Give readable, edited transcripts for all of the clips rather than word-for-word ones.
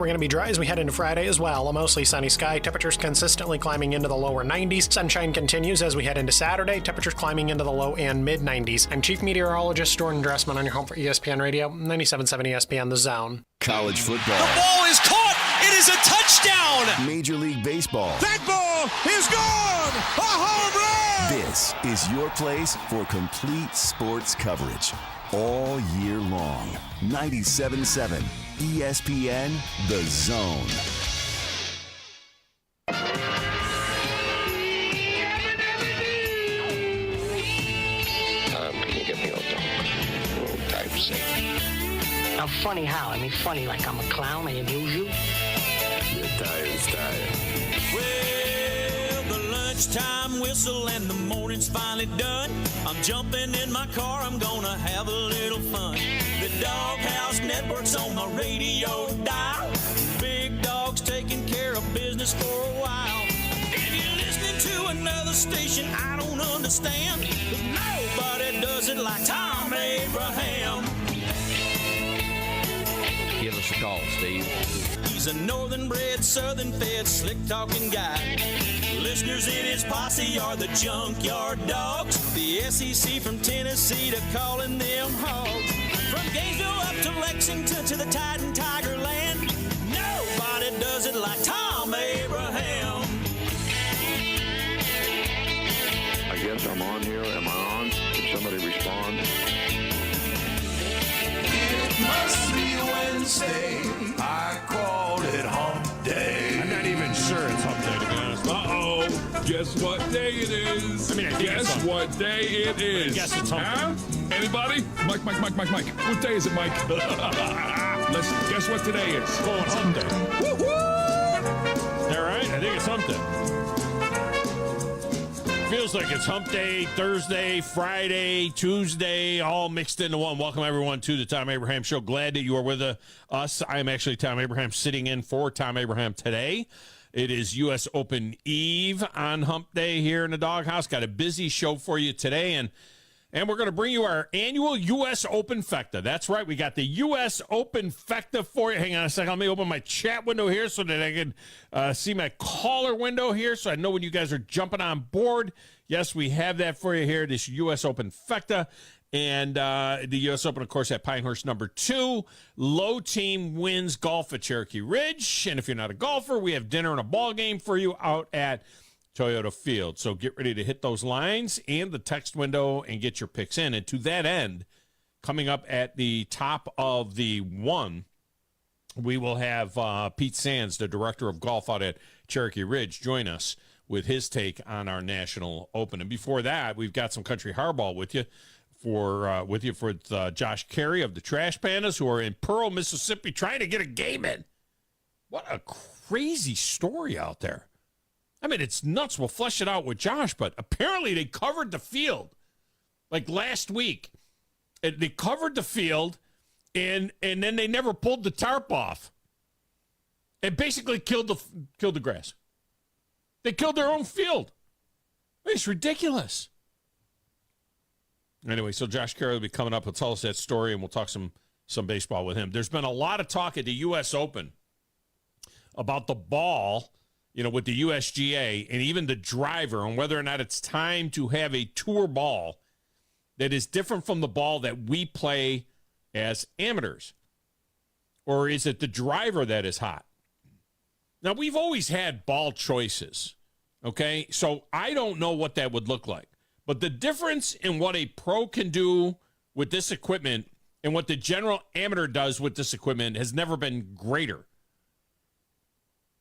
We're going to be dry as we head into Friday as well. A mostly sunny sky. Temperatures consistently climbing into the lower 90s. Sunshine continues as we head into Saturday. Temperatures climbing into the low and mid 90s. I'm Chief Meteorologist Jordan Dressman on your home for ESPN Radio, 97.7 ESPN The Zone. College football. The ball is caught. It is a touchdown. Major League Baseball. That ball is gone. A home run. This is your place for complete sports coverage all year long. 97.7 ESPN The Zone. Can you get me a little typeset? I'm funny how? I mean, funny like I'm a clown, I amuse you? You're tired. Well, the lunchtime whistle and the morning's finally done. I'm jumping in my car, I'm gonna have a little fun. The Doghouse Network's on my radio dial. Big Dog's taking care of business for a while. If you're listening to another station I don't understand, 'cause nobody does it like Thom Abraham. Give us a call, Steve. He's a northern-bred, southern-fed, slick-talking guy. Listeners in his posse are the Junkyard Dogs. The SEC from Tennessee to calling them hogs. From Gainesville up to Lexington to the Titan Tiger Land, nobody does it like Thom Abraham. I guess I'm on here. Am I on? Can somebody respond? It must be Wednesday. I called it hump day. I'm not even sure it's hump day, to be honest. Uh-oh. Guess what day it is? I mean, I think Guess it's what day it is? I guess it's hump day. Anybody? Mike. What day is it, Mike? Let's guess what today is. Going hump day. Woo-hoo! All right, I think it's hump day. Feels like it's hump day, Thursday, Friday, Tuesday, all mixed into one. Welcome, everyone, to the Thom Abraham Show. Glad that you are with us. I am actually Thom Abraham, sitting in for Thom Abraham today. It is U.S. Open Eve on hump day here in the Doghouse. Got a busy show for you today, and we're going to bring you our annual U.S. Open Fecta. That's right. We got the U.S. Open Fecta for you. Hang on a second. Let me open my chat window here so that I can see my caller window here so I know when you guys are jumping on board. Yes, we have that for you here, this U.S. Open Fecta. And the U.S. Open, of course, at Pinehurst #2. Low team wins golf at Cherokee Ridge. And if you're not a golfer, we have dinner and a ball game for you out at Toyota Field. So get ready to hit those lines and the text window and get your picks in. And to that end, coming up at the top of the one, we will have Pete Sands, the director of golf out at Cherokee Ridge, join us with his take on our National Open. And before that, we've got some country hardball with you for Josh Carey of the Trash Pandas, who are in Pearl, Mississippi, trying to get a game in. What a crazy story out there. I mean, it's nuts. We'll flesh it out with Josh, but apparently they covered the field like last week. They covered the field, and then they never pulled the tarp off. It basically killed the grass. They killed their own field. It's ridiculous. Anyway, so Josh Carey will be coming up. He'll tell us that story, and we'll talk some baseball with him. There's been a lot of talk at the U.S. Open about the ball, with the USGA and even the driver, and whether or not it's time to have a tour ball that is different from the ball that we play as amateurs. Or is it the driver that is hot? Now, we've always had ball choices, okay? So I don't know what that would look like. But the difference in what a pro can do with this equipment and what the general amateur does with this equipment has never been greater.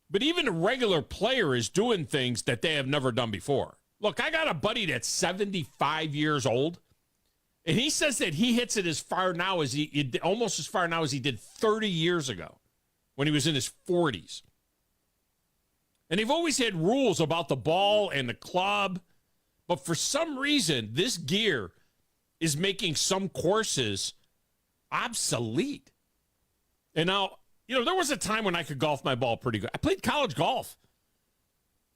But even a regular player is doing things that they have never done before. Look, I got a buddy that's 75 years old, and he says that he hits it almost as far now as he did 30 years ago when he was in his 40s. And they've always had rules about the ball and the club, but for some reason, this gear is making some courses obsolete. And now, there was a time when I could golf my ball pretty good. I played college golf.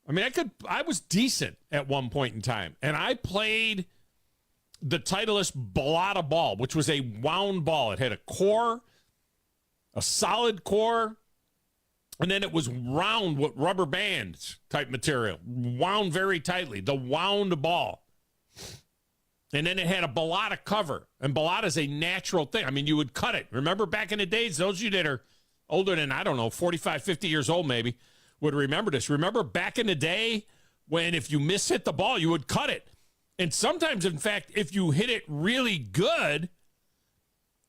I mean, I was decent at one point in time. And I played the Titleist Balata ball, which was a wound ball. It had a core, a solid core, And then it was round with rubber bands type material, wound very tightly, the wound ball. And then it had a balata cover. And balata is a natural thing. I mean, you would cut it. Remember back in the days, those of you that are older than, I don't know, 45, 50 years old maybe, would remember this. Remember back in the day when if you mishit the ball, you would cut it. And sometimes, in fact, if you hit it really good,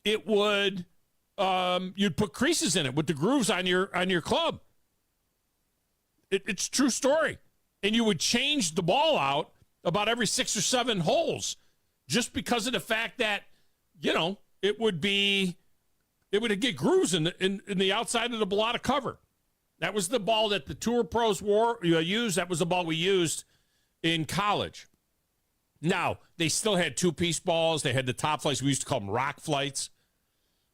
it would, you'd put creases in it with the grooves on your club. It's a true story. And you would change the ball out about every 6 or 7 holes just because of the fact that, it would get grooves in the outside of the balata cover. That was the ball that the tour pros used. That was the ball we used in college. Now, they still had 2-piece balls. They had the top flights. We used to call them rock flights.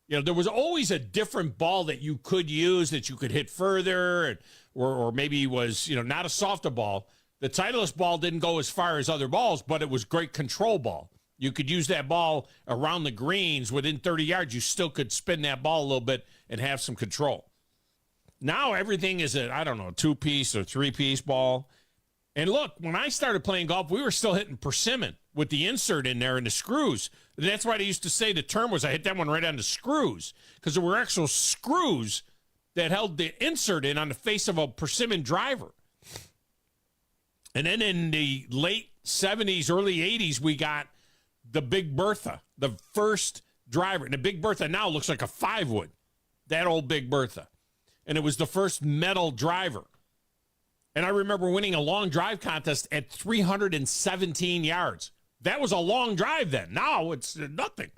There was always a different ball that you could use that you could hit further, or maybe was, not a softer ball. The Titleist ball didn't go as far as other balls, but it was great control ball. You could use that ball around the greens within 30 yards. You still could spin that ball a little bit and have some control. Now everything is a 2-piece or 3-piece ball. And look, when I started playing golf, we were still hitting persimmon with the insert in there and the screws. That's why they used to say the term was I hit that one right on the screws, because there were actual screws that held the insert in on the face of a persimmon driver. And then in the late 70s, early 80s, we got the Big Bertha, the first driver. And the Big Bertha now looks like a 5-wood, that old Big Bertha. And it was the first metal driver. And I remember winning a long drive contest at 317 yards. That was a long drive then. Now it's nothing.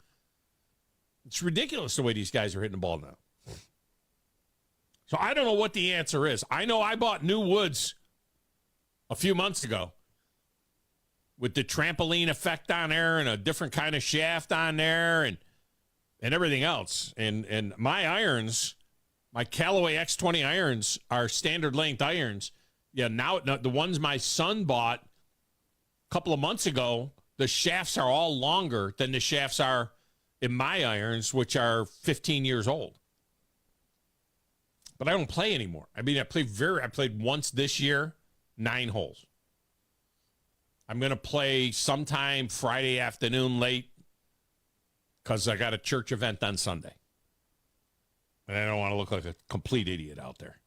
It's ridiculous the way these guys are hitting the ball now. So I don't know what the answer is. I know I bought new woods a few months ago with the trampoline effect on there and a different kind of shaft on there and everything else. And my irons, my Callaway X20 irons are standard length irons. Yeah, now the ones my son bought a couple of months ago, the shafts are all longer than the shafts are in my irons, which are 15 years old. But I don't play anymore. I mean, I played once this year, 9 holes. I'm going to play sometime Friday afternoon late because I got a church event on Sunday. And I don't want to look like a complete idiot out there.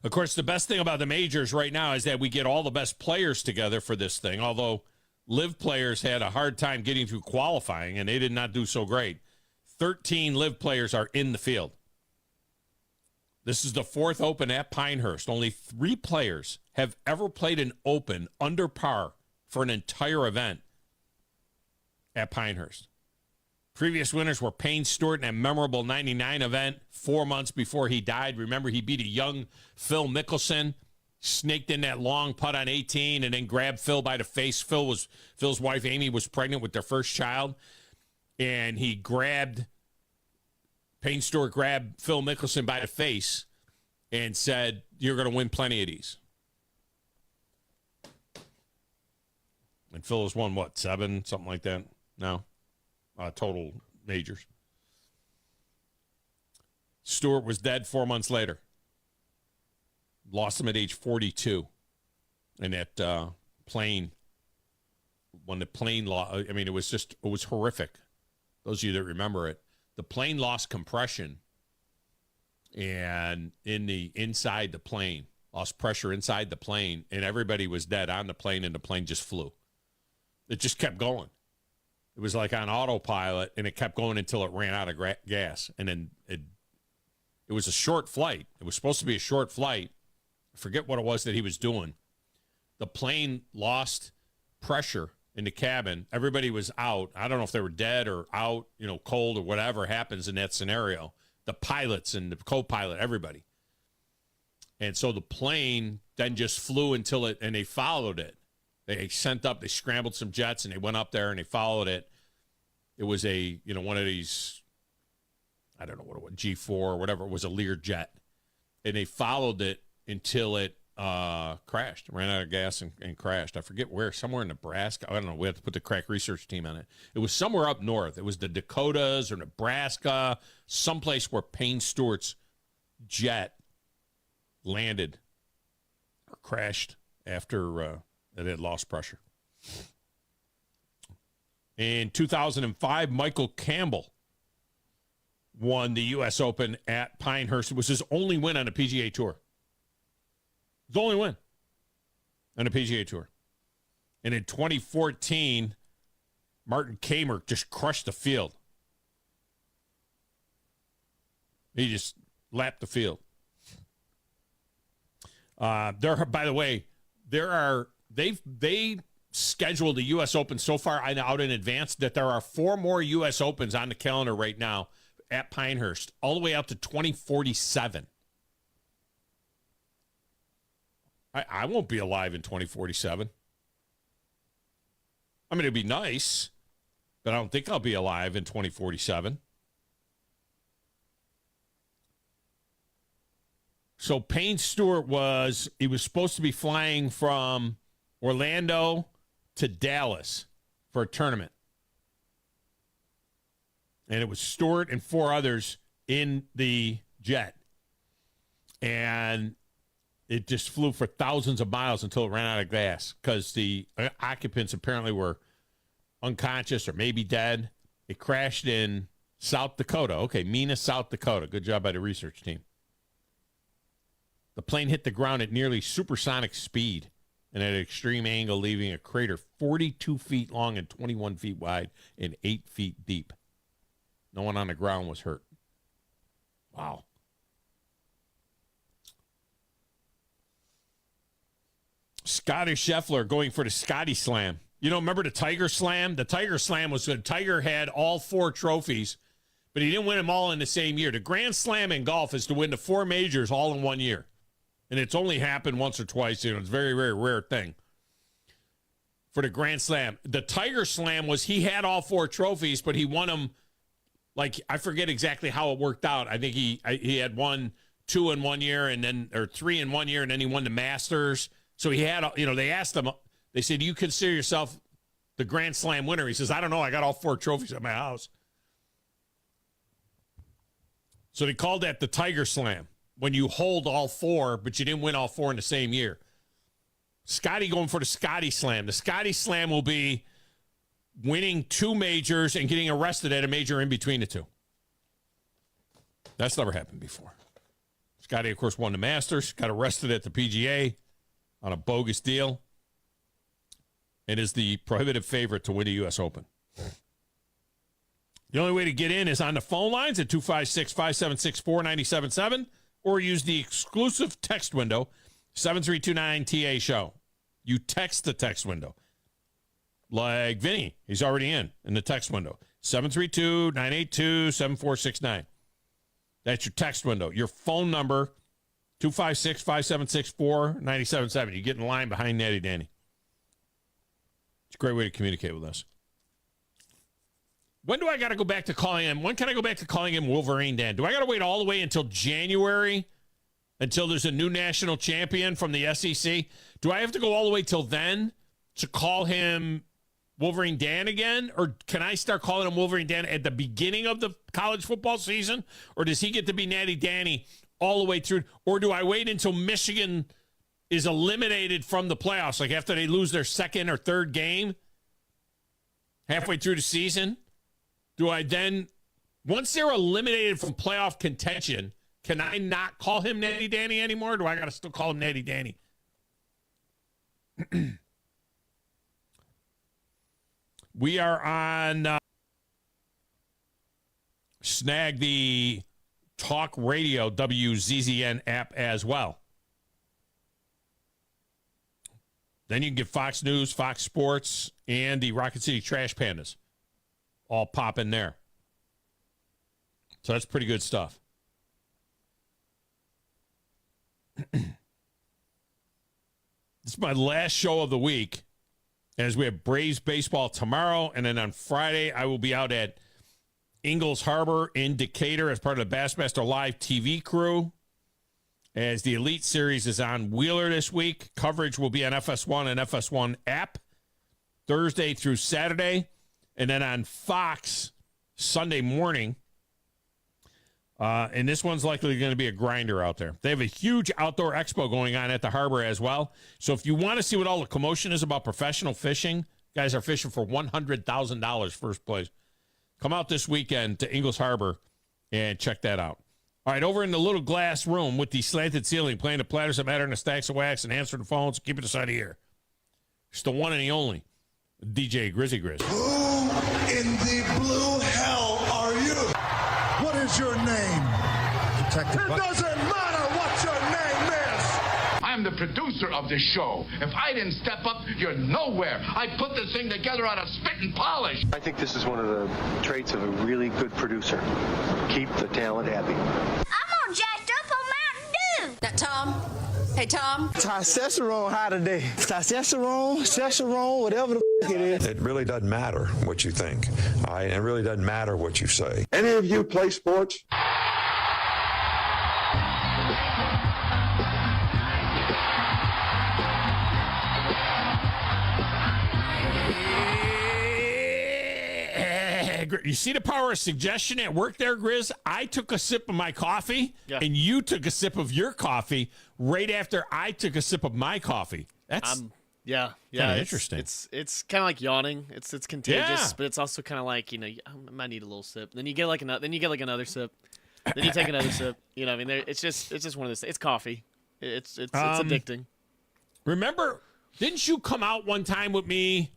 Of course, the best thing about the majors right now is that we get all the best players together for this thing, although live players had a hard time getting through qualifying, and they did not do so great. 13 live players are in the field. This is the 4th Open at Pinehurst. Only 3 players have ever played an Open under par for an entire event at Pinehurst. Previous winners were Payne Stewart in a memorable 99 event 4 months before he died. Remember, he beat a young Phil Mickelson, snaked in that long putt on 18, and then grabbed Phil by the face. Phil's wife, Amy, was pregnant with their first child, and Payne Stewart grabbed Phil Mickelson by the face and said, "You're going to win plenty of these." And Phil has won, 7, something like that now? Total majors. Stewart was dead 4 months later. Lost him at age 42. And that plane, when the plane lost, I mean, it was horrific. Those of you that remember it, the plane lost compression and inside the plane, lost pressure inside the plane, and everybody was dead on the plane, and the plane just flew. It just kept going. It was like on autopilot, and it kept going until it ran out of gas. And then it was a short flight. It was supposed to be a short flight. I forget what it was that he was doing. The plane lost pressure in the cabin. Everybody was out. I don't know if they were dead or out, cold or whatever happens in that scenario. The pilots and the co-pilot, everybody. And so the plane then just flew and they followed it. They scrambled some jets, and they went up there, and they followed it. It was one of these, I don't know what it was, G4 or whatever. It was a Lear jet. And they followed it until it crashed, ran out of gas and crashed. I forget where, somewhere in Nebraska. I don't know. We have to put the crack research team on it. It was somewhere up north. It was the Dakotas or Nebraska, someplace where Payne Stewart's jet landed or crashed after it had lost pressure. In 2005, Michael Campbell won the U.S. Open at Pinehurst. It was his only win on a PGA Tour. His only win on a PGA Tour. And in 2014, Martin Kamer just crushed the field. He just lapped the field. By the way, they scheduled the U.S. Open so far out in advance that there are 4 more U.S. Opens on the calendar right now at Pinehurst, all the way out to 2047. I won't be alive in 2047. I mean, it'd be nice, but I don't think I'll be alive in 2047. So Payne Stewart was supposed to be flying from Orlando to Dallas for a tournament. And it was Stewart and 4 others in the jet. And it just flew for thousands of miles until it ran out of gas because the occupants apparently were unconscious or maybe dead. It crashed in South Dakota. Okay, Mina, South Dakota. Good job by the research team. The plane hit the ground at nearly supersonic speed and at an extreme angle, leaving a crater 42 feet long and 21 feet wide and 8 feet deep. No one on the ground was hurt. Wow. Scotty Scheffler going for the Scotty Slam. You know, remember the Tiger Slam? The Tiger Slam was good. Tiger had all 4 trophies, but he didn't win them all in the same year. The Grand Slam in golf is to win the 4 majors all in one year. And it's only happened once or twice. You know, it's a very, very rare thing for the Grand Slam. The Tiger Slam was he had all 4 trophies, but he won them. Like, I forget exactly how it worked out. I think he had 2 in 1 year or 3 in 1 year, and then he won the Masters. So he had, they asked him, they said, do you consider yourself the Grand Slam winner? He says, I don't know. I got all 4 trophies at my house. So they called that the Tiger Slam, when you hold all 4, but you didn't win all 4 in the same year. Scotty going for the Scotty Slam. The Scotty Slam will be winning 2 majors and getting arrested at a major in between the 2. That's never happened before. Scotty, of course, won the Masters, got arrested at the PGA on a bogus deal, and is the prohibitive favorite to win the U.S. Open. The only way to get in is on the phone lines at 256-576-4977 or use the exclusive text window, 7329-TA-SHOW. You text the text window. Like Vinny, he's already in the text window, 732-982-7469. That's your text window. Your phone number, 256-576-4977. You get in line behind Natty Danny. It's a great way to communicate with us. When do I got to go back to calling him? When can I go back to calling him Wolverine Dan? Do I got to wait all the way until January until there's a new national champion from the SEC? Do I have to go all the way till then to call him Wolverine Dan again? Or can I start calling him Wolverine Dan at the beginning of the college football season? Or does he get to be Natty Danny all the way through? Or do I wait until Michigan is eliminated from the playoffs, like after they lose their second or third game halfway through the season? Do I then, once they're eliminated from playoff contention, can I not call him Natty Danny anymore? Or do I got to still call him Natty Danny? We are on Snag the Talk Radio WZZN app as well. Then you can get Fox News, Fox Sports, and the Rocket City Trash Pandas all pop in there. So that's pretty good stuff. This is my last show of the week, as we have Braves baseball tomorrow, and then on Friday I will be out at Ingalls Harbor in Decatur as part of the Bassmaster Live TV crew. As the Elite Series is on Wheeler this week, coverage will be on FS1 and FS1 app Thursday through Saturday. And then on Fox Sunday morning, And this one's likely going to be a grinder out there. They have a huge outdoor expo going on at the harbor as well. So if you want to see what all the commotion is about professional fishing, guys are fishing for $100,000 first place. Come out this weekend to Ingalls Harbor and check that out. All right, over in the little glass room with the slanted ceiling, playing the platters that matter and the stacks of wax and answering the phones, keep it aside of here. It's the one and the only DJ Grizzy Grizz. Who in the blue hell are you? What is your name? Detective. It doesn't matter what your name is. I'm the producer of this show. If I didn't step up, you're nowhere. I put this thing together out of spit and polish. I think this is one of the traits of a really good producer. Keep the talent happy. I'm all jacked up on Mountain Dew. Now, Tom. Hey, Tom. Testosterone high today. Testosterone, whatever the it is. It really doesn't matter what you think. It really doesn't matter what you say. Any of you play sports? You see the power of suggestion at work there, Grizz? I took a sip of my coffee, and you took a sip of your coffee right after I took a sip of my coffee. That's yeah, interesting. It's kind of like yawning. It's contagious, but it's also kind of like, you know, I might need a little sip. Then you get like another sip. Then you take another sip. You know, I mean, it's just one of those. It's coffee. It's addicting. Remember, didn't you come out one time with me?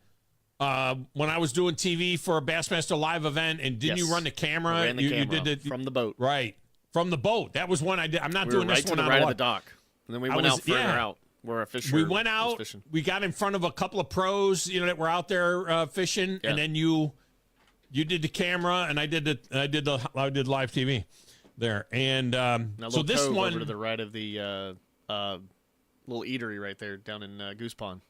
When I was doing TV for a Bassmaster Live event, and didn't you run the camera? I ran the camera you did from the boat. Right. From the boat. That was one I did. I'm not doing right this one to the on right the of the dock. And then we went out further out where a fisher We went out. was fishing. We got in front of a couple of pros, you know, that were out there fishing, and then you did the camera, and I did live TV there. And so this one over to the right of the little eatery right there down in Goose Pond.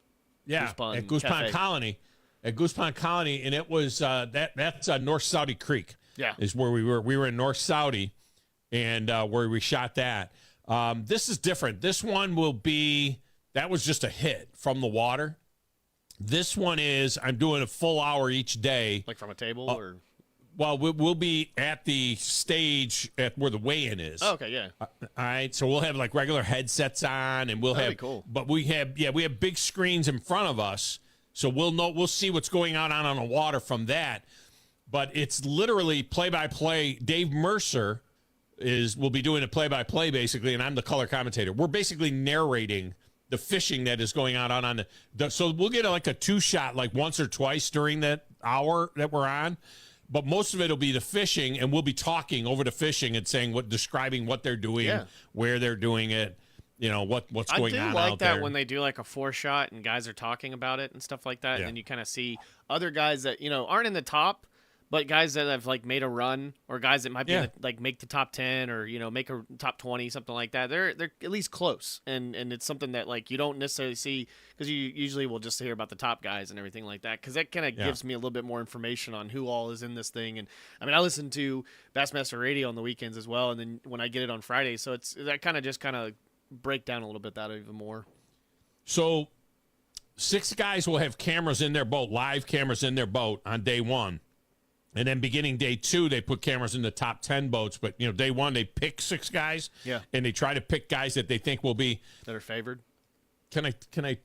Yeah, at Goose Pond Colony. At Goose Pond Colony, and it was that's North Saudi Creek. Yeah, is where we were. We were in North Saudi, and where we shot that. This is different. This one that was just a hit from the water. This one is I'm doing a full hour each day, like from a table or. Well, we'll be at the stage at where the weigh-in is. Oh, okay, yeah. All right, so we'll have like regular headsets on, and That'd be cool. But we have big screens in front of us. So we'll see what's going on the water from that. But it's literally play-by-play. Dave Mercer will be doing a play-by-play basically, and I'm the color commentator. We're basically narrating the fishing that is going on the so we'll get like a two-shot like once or twice during that hour that we're on. But most of it will be the fishing, and we'll be talking over the fishing and describing what they're doing, where they're doing it. You know, what's going on out there. I do like that when they do like a 4-shot and guys are talking about it and stuff like that. Yeah. And you kind of see other guys that, you know, aren't in the top, but guys that have like made a run, or guys that might be like make the top 10 or, you know, make a top 20, something like that. They're at least close. And it's something that like you don't necessarily see, because you usually will just hear about the top guys and everything like that. Because that kind of gives me a little bit more information on who all is in this thing. And I mean, I listen to Bassmaster Radio on the weekends as well. And then when I get it on Friday, so it's that kind of break down a little bit that even more. So 6 guys will have cameras in their boat, live cameras in their boat on day 1. And then beginning day 2, they put cameras in the top 10 boats. But, you know, day 1, they pick 6 guys. Yeah. And they try to pick guys that they think will be. That are favored. Can I,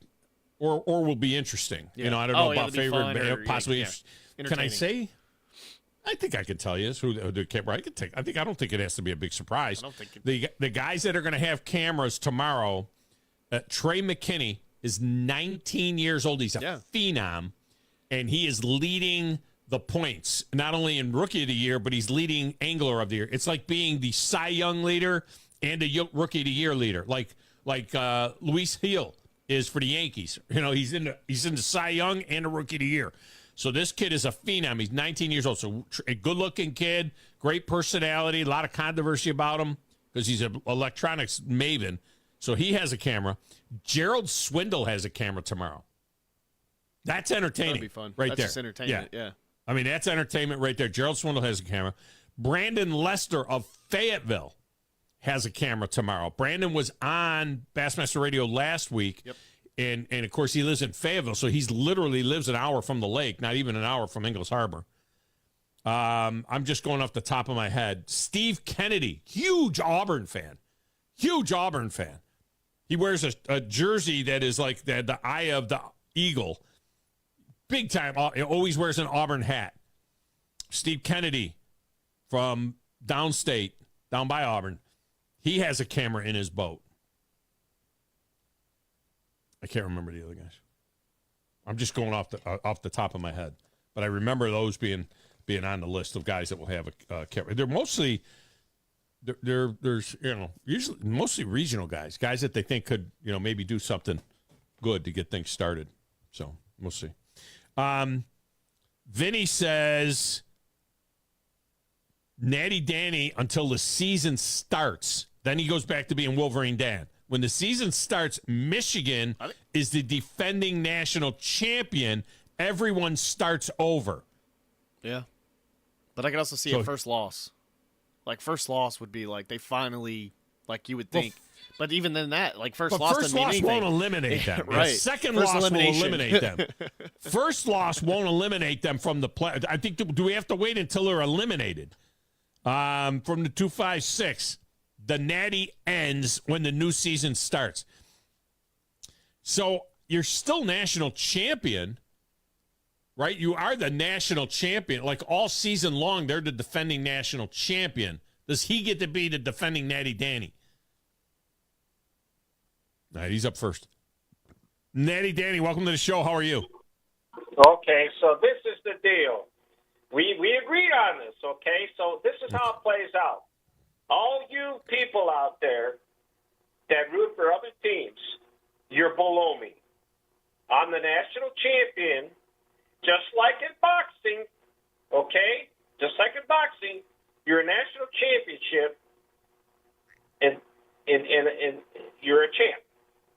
or will be interesting. Yeah. You know, I don't know about favored, but possibly. Can I say? I think I can tell you who the camera. I don't think it has to be a big surprise. I don't think the guys that are going to have cameras tomorrow. Trey McKinney is 19 years old. He's a phenom, and he is leading the points not only in Rookie of the Year, but he's leading Angler of the Year. It's like being the Cy Young leader and a Rookie of the Year leader, like Luis Gil is for the Yankees. You know, he's in the Cy Young and a Rookie of the Year. So this kid is a phenom. He's 19 years old. So a good-looking kid, great personality, a lot of controversy about him because he's an electronics maven. So he has a camera. Gerald Swindle has a camera tomorrow. That's entertaining. That'd be fun. Right that's there. Just entertainment, yeah. I mean, that's entertainment right there. Gerald Swindle has a camera. Brandon Lester of Fayetteville has a camera tomorrow. Brandon was on Bassmaster Radio last week. Yep. And of course, he lives in Fayetteville, so he's literally lives an hour from the lake, not even an hour from Ingalls Harbor. I'm just going off the top of my head. Steve Kennedy, huge Auburn fan. Huge Auburn fan. He wears a jersey that is like the eye of the eagle. Big time. He always wears an Auburn hat. Steve Kennedy from downstate, down by Auburn. He has a camera in his boat. I can't remember the other guys. I'm just going off the top of my head. But I remember those being on the list of guys that will have a camera. They're mostly... There's usually mostly regional guys that they think could maybe do something good to get things started. So we'll see. Vinny says Natty Danny until the season starts. Then he goes back to being Wolverine Dan. When the season starts, Michigan is the defending national champion. Everyone starts over. Yeah, but I could also see a first loss. Like, first loss would be like they finally, like you would think. But even then that, like, first loss doesn't mean anything. First loss won't eliminate them. Right. Second loss will eliminate them. First loss won't eliminate them from the play. I think, do we have to wait until they're eliminated? From the 2-5-6, the Natty ends when the new season starts. So you're still national champion, right? You are the national champion. Like, all season long, they're the defending national champion. Does he get to be the defending Natty Danny? All right, he's up first. Natty Danny, welcome to the show. How are you? Okay, so this is the deal. We agreed on this, okay? So this is how it plays out. All you people out there that root for other teams, you're below me. I'm the national champion. Just like in boxing, okay? Just like in boxing, you're a national championship, and you're a champ,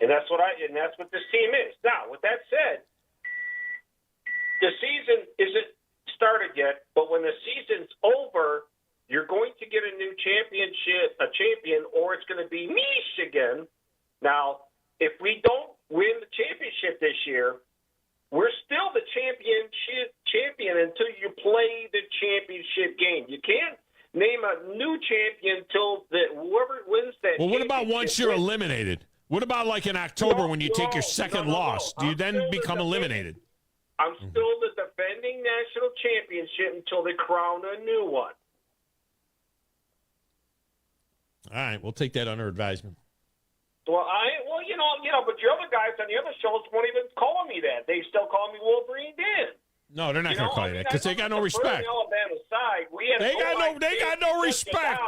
and that's what this team is. Now, with that said, the season isn't started yet, but when the season's over, you're going to get a new champion, or it's going to be Michigan. Now, if we don't win the championship this year, we're still the champion until you play the championship game. You can't name a new champion until whoever wins that. Well, what about once you're eliminated? What about like in October when you take your second loss? Do you then become eliminated? I'm still the defending national championship until they crown a new one. All right, we'll take that under advisement. Well, but your other guys on the other shows won't even call me that. They still call me Wolverine Dan. No, they're not going to call you that because they got no respect. They got no respect.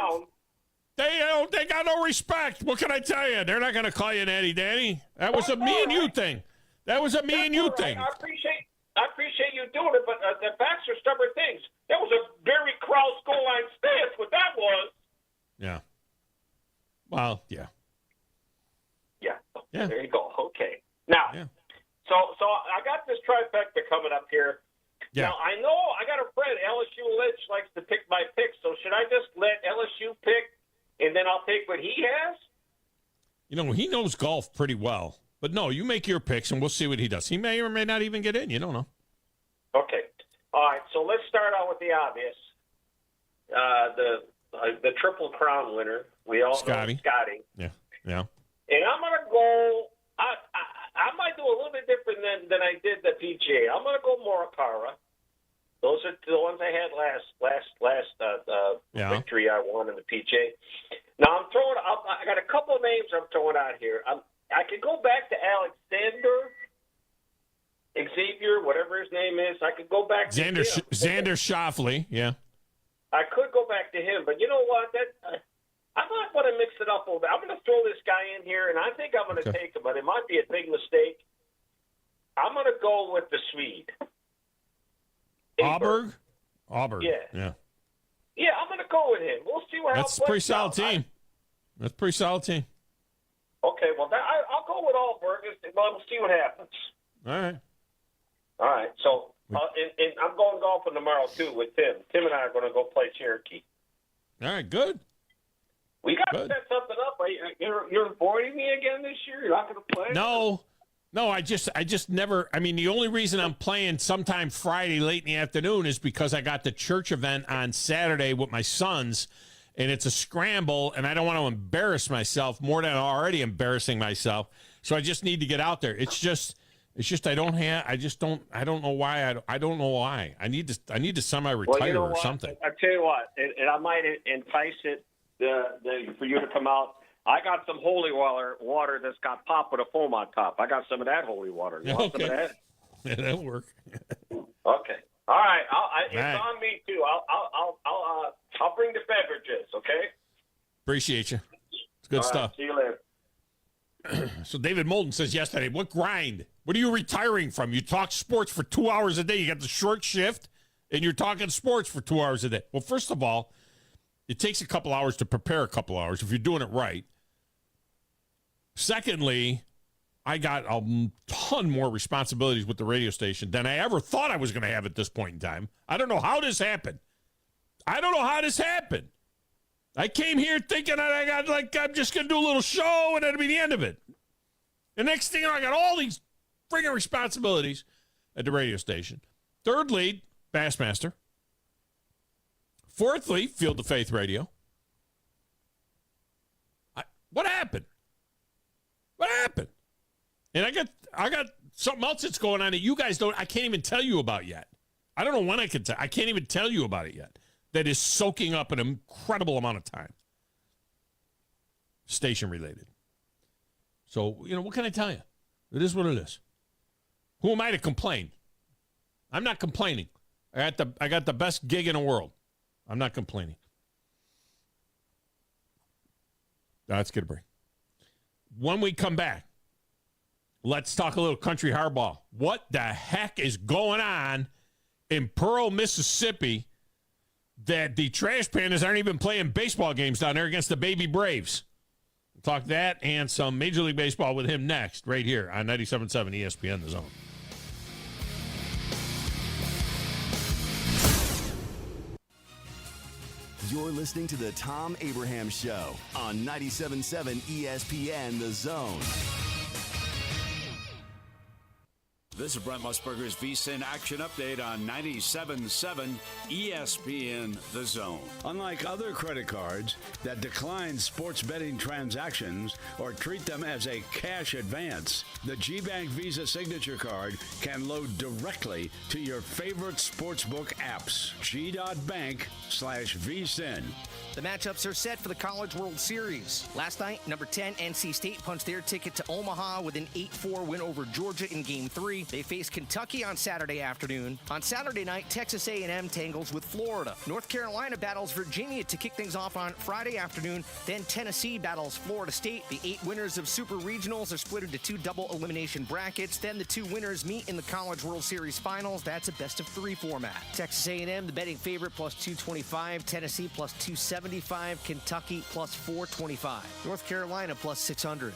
They got no respect. What can I tell you? They're not going to call you Natty Danny. That was a me and you thing. That was a me and you thing. I appreciate you doing it, but the facts are stubborn things. That was a very Krause goal line stance. What that was. Yeah. Well, yeah. Yeah. There you go. Okay. Now, so I got this trifecta coming up here. Yeah. Now, I know I got a friend, LSU Lynch, likes to pick my picks, so should I just let LSU pick, and then I'll take what he has? He knows golf pretty well. But, no, you make your picks, and we'll see what he does. He may or may not even get in. You don't know. Okay. All right, so let's start out with the obvious. The Triple Crown winner. We all know Scotty. Yeah. And I'm going to go – I might do a little bit different than I did the PGA. I'm going to go Morikawa. Those are the ones I had last victory I won in the PGA. Now, I got a couple of names I'm throwing out here. I could go back to Xavier, whatever his name is. I could go back to Xander Schauffele, yeah. I could go back to him, but you know what? I might want to mix it up a little bit. I'm going to throw this guy in here, and I think I'm going to take him, but it might be a big mistake. I'm going to go with the Swede. Auberg? Yeah. Yeah, I'm going to go with him. We'll see what happens. That's a pretty solid team. That's a pretty solid team. Okay, well, I'll go with Auberg. We'll see what happens. All right. So, and I'm going golfing tomorrow, too, with Tim. Tim and I are going to go play Cherokee. All right, good. We got to set something up. You're avoiding me again this year? You're not going to play? No. No, I just never. I mean, the only reason I'm playing sometime Friday late in the afternoon is because I got the church event on Saturday with my sons, and it's a scramble, and I don't want to embarrass myself more than I'm already embarrassing myself. So I just need to get out there. It's just I don't know why. I don't know why. I need to semi-retire or something. I tell you what, and I might entice it for you to come out. I got some holy water that's got pop with a foam on top. I got some of that holy water. You want some of that? Yeah, that'll work. Okay. All right. It's on me too. I'll bring the beverages. Okay. Appreciate you. It's good stuff. Right, see you later. So David Moulton says yesterday, what grind? What are you retiring from? You talk sports for 2 hours a day. You got the short shift, and you're talking sports for 2 hours a day. Well, first of all, it takes a couple hours to prepare a couple hours if you're doing it right. Secondly, I got a ton more responsibilities with the radio station than I ever thought I was going to have at this point in time. I don't know how this happened. I came here thinking I'm just going to do a little show and that'll be the end of it. The next thing you know, I got all these friggin' responsibilities at the radio station. Thirdly, Bassmaster. Fourthly, Field of Faith Radio. What happened? And I got something else that's going on that you guys don't. I can't even tell you about yet. I don't know when I can tell. I can't even tell you about it yet. That is soaking up an incredible amount of time. Station related. So what can I tell you? It is what it is. Who am I to complain? I'm not complaining. I got the best gig in the world. I'm not complaining. Let's get a break. When we come back, let's talk a little country hardball. What the heck is going on in Pearl, Mississippi that the Trash Pandas aren't even playing baseball games down there against the Baby Braves? We'll talk that and some Major League Baseball with him next, right here on 97.7 ESPN The Zone. You're listening to the Thom Abraham Show on 97.7 ESPN The Zone. This is Brent Musburger's VSiN Action Update on 97.7 ESPN The Zone. Unlike other credit cards that decline sports betting transactions or treat them as a cash advance, the GBank Visa Signature Card can load directly to your favorite sportsbook apps. G.bank/VSiN. The matchups are set for the College World Series. Last night, number 10 NC State punched their ticket to Omaha with an 8-4 win over Georgia in Game 3. They face Kentucky on Saturday afternoon. On Saturday night, Texas A&M tangles with Florida. North Carolina battles Virginia to kick things off on Friday afternoon. Then Tennessee battles Florida State. The 8 winners of Super Regionals are split into 2 double elimination brackets. Then the 2 winners meet in the College World Series Finals. That's a best-of-3 format. Texas A&M, the betting favorite, plus 225. Tennessee, plus 275. Kentucky, plus 425. North Carolina, plus 600.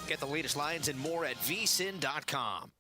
Get the latest lines and more at vsin.com.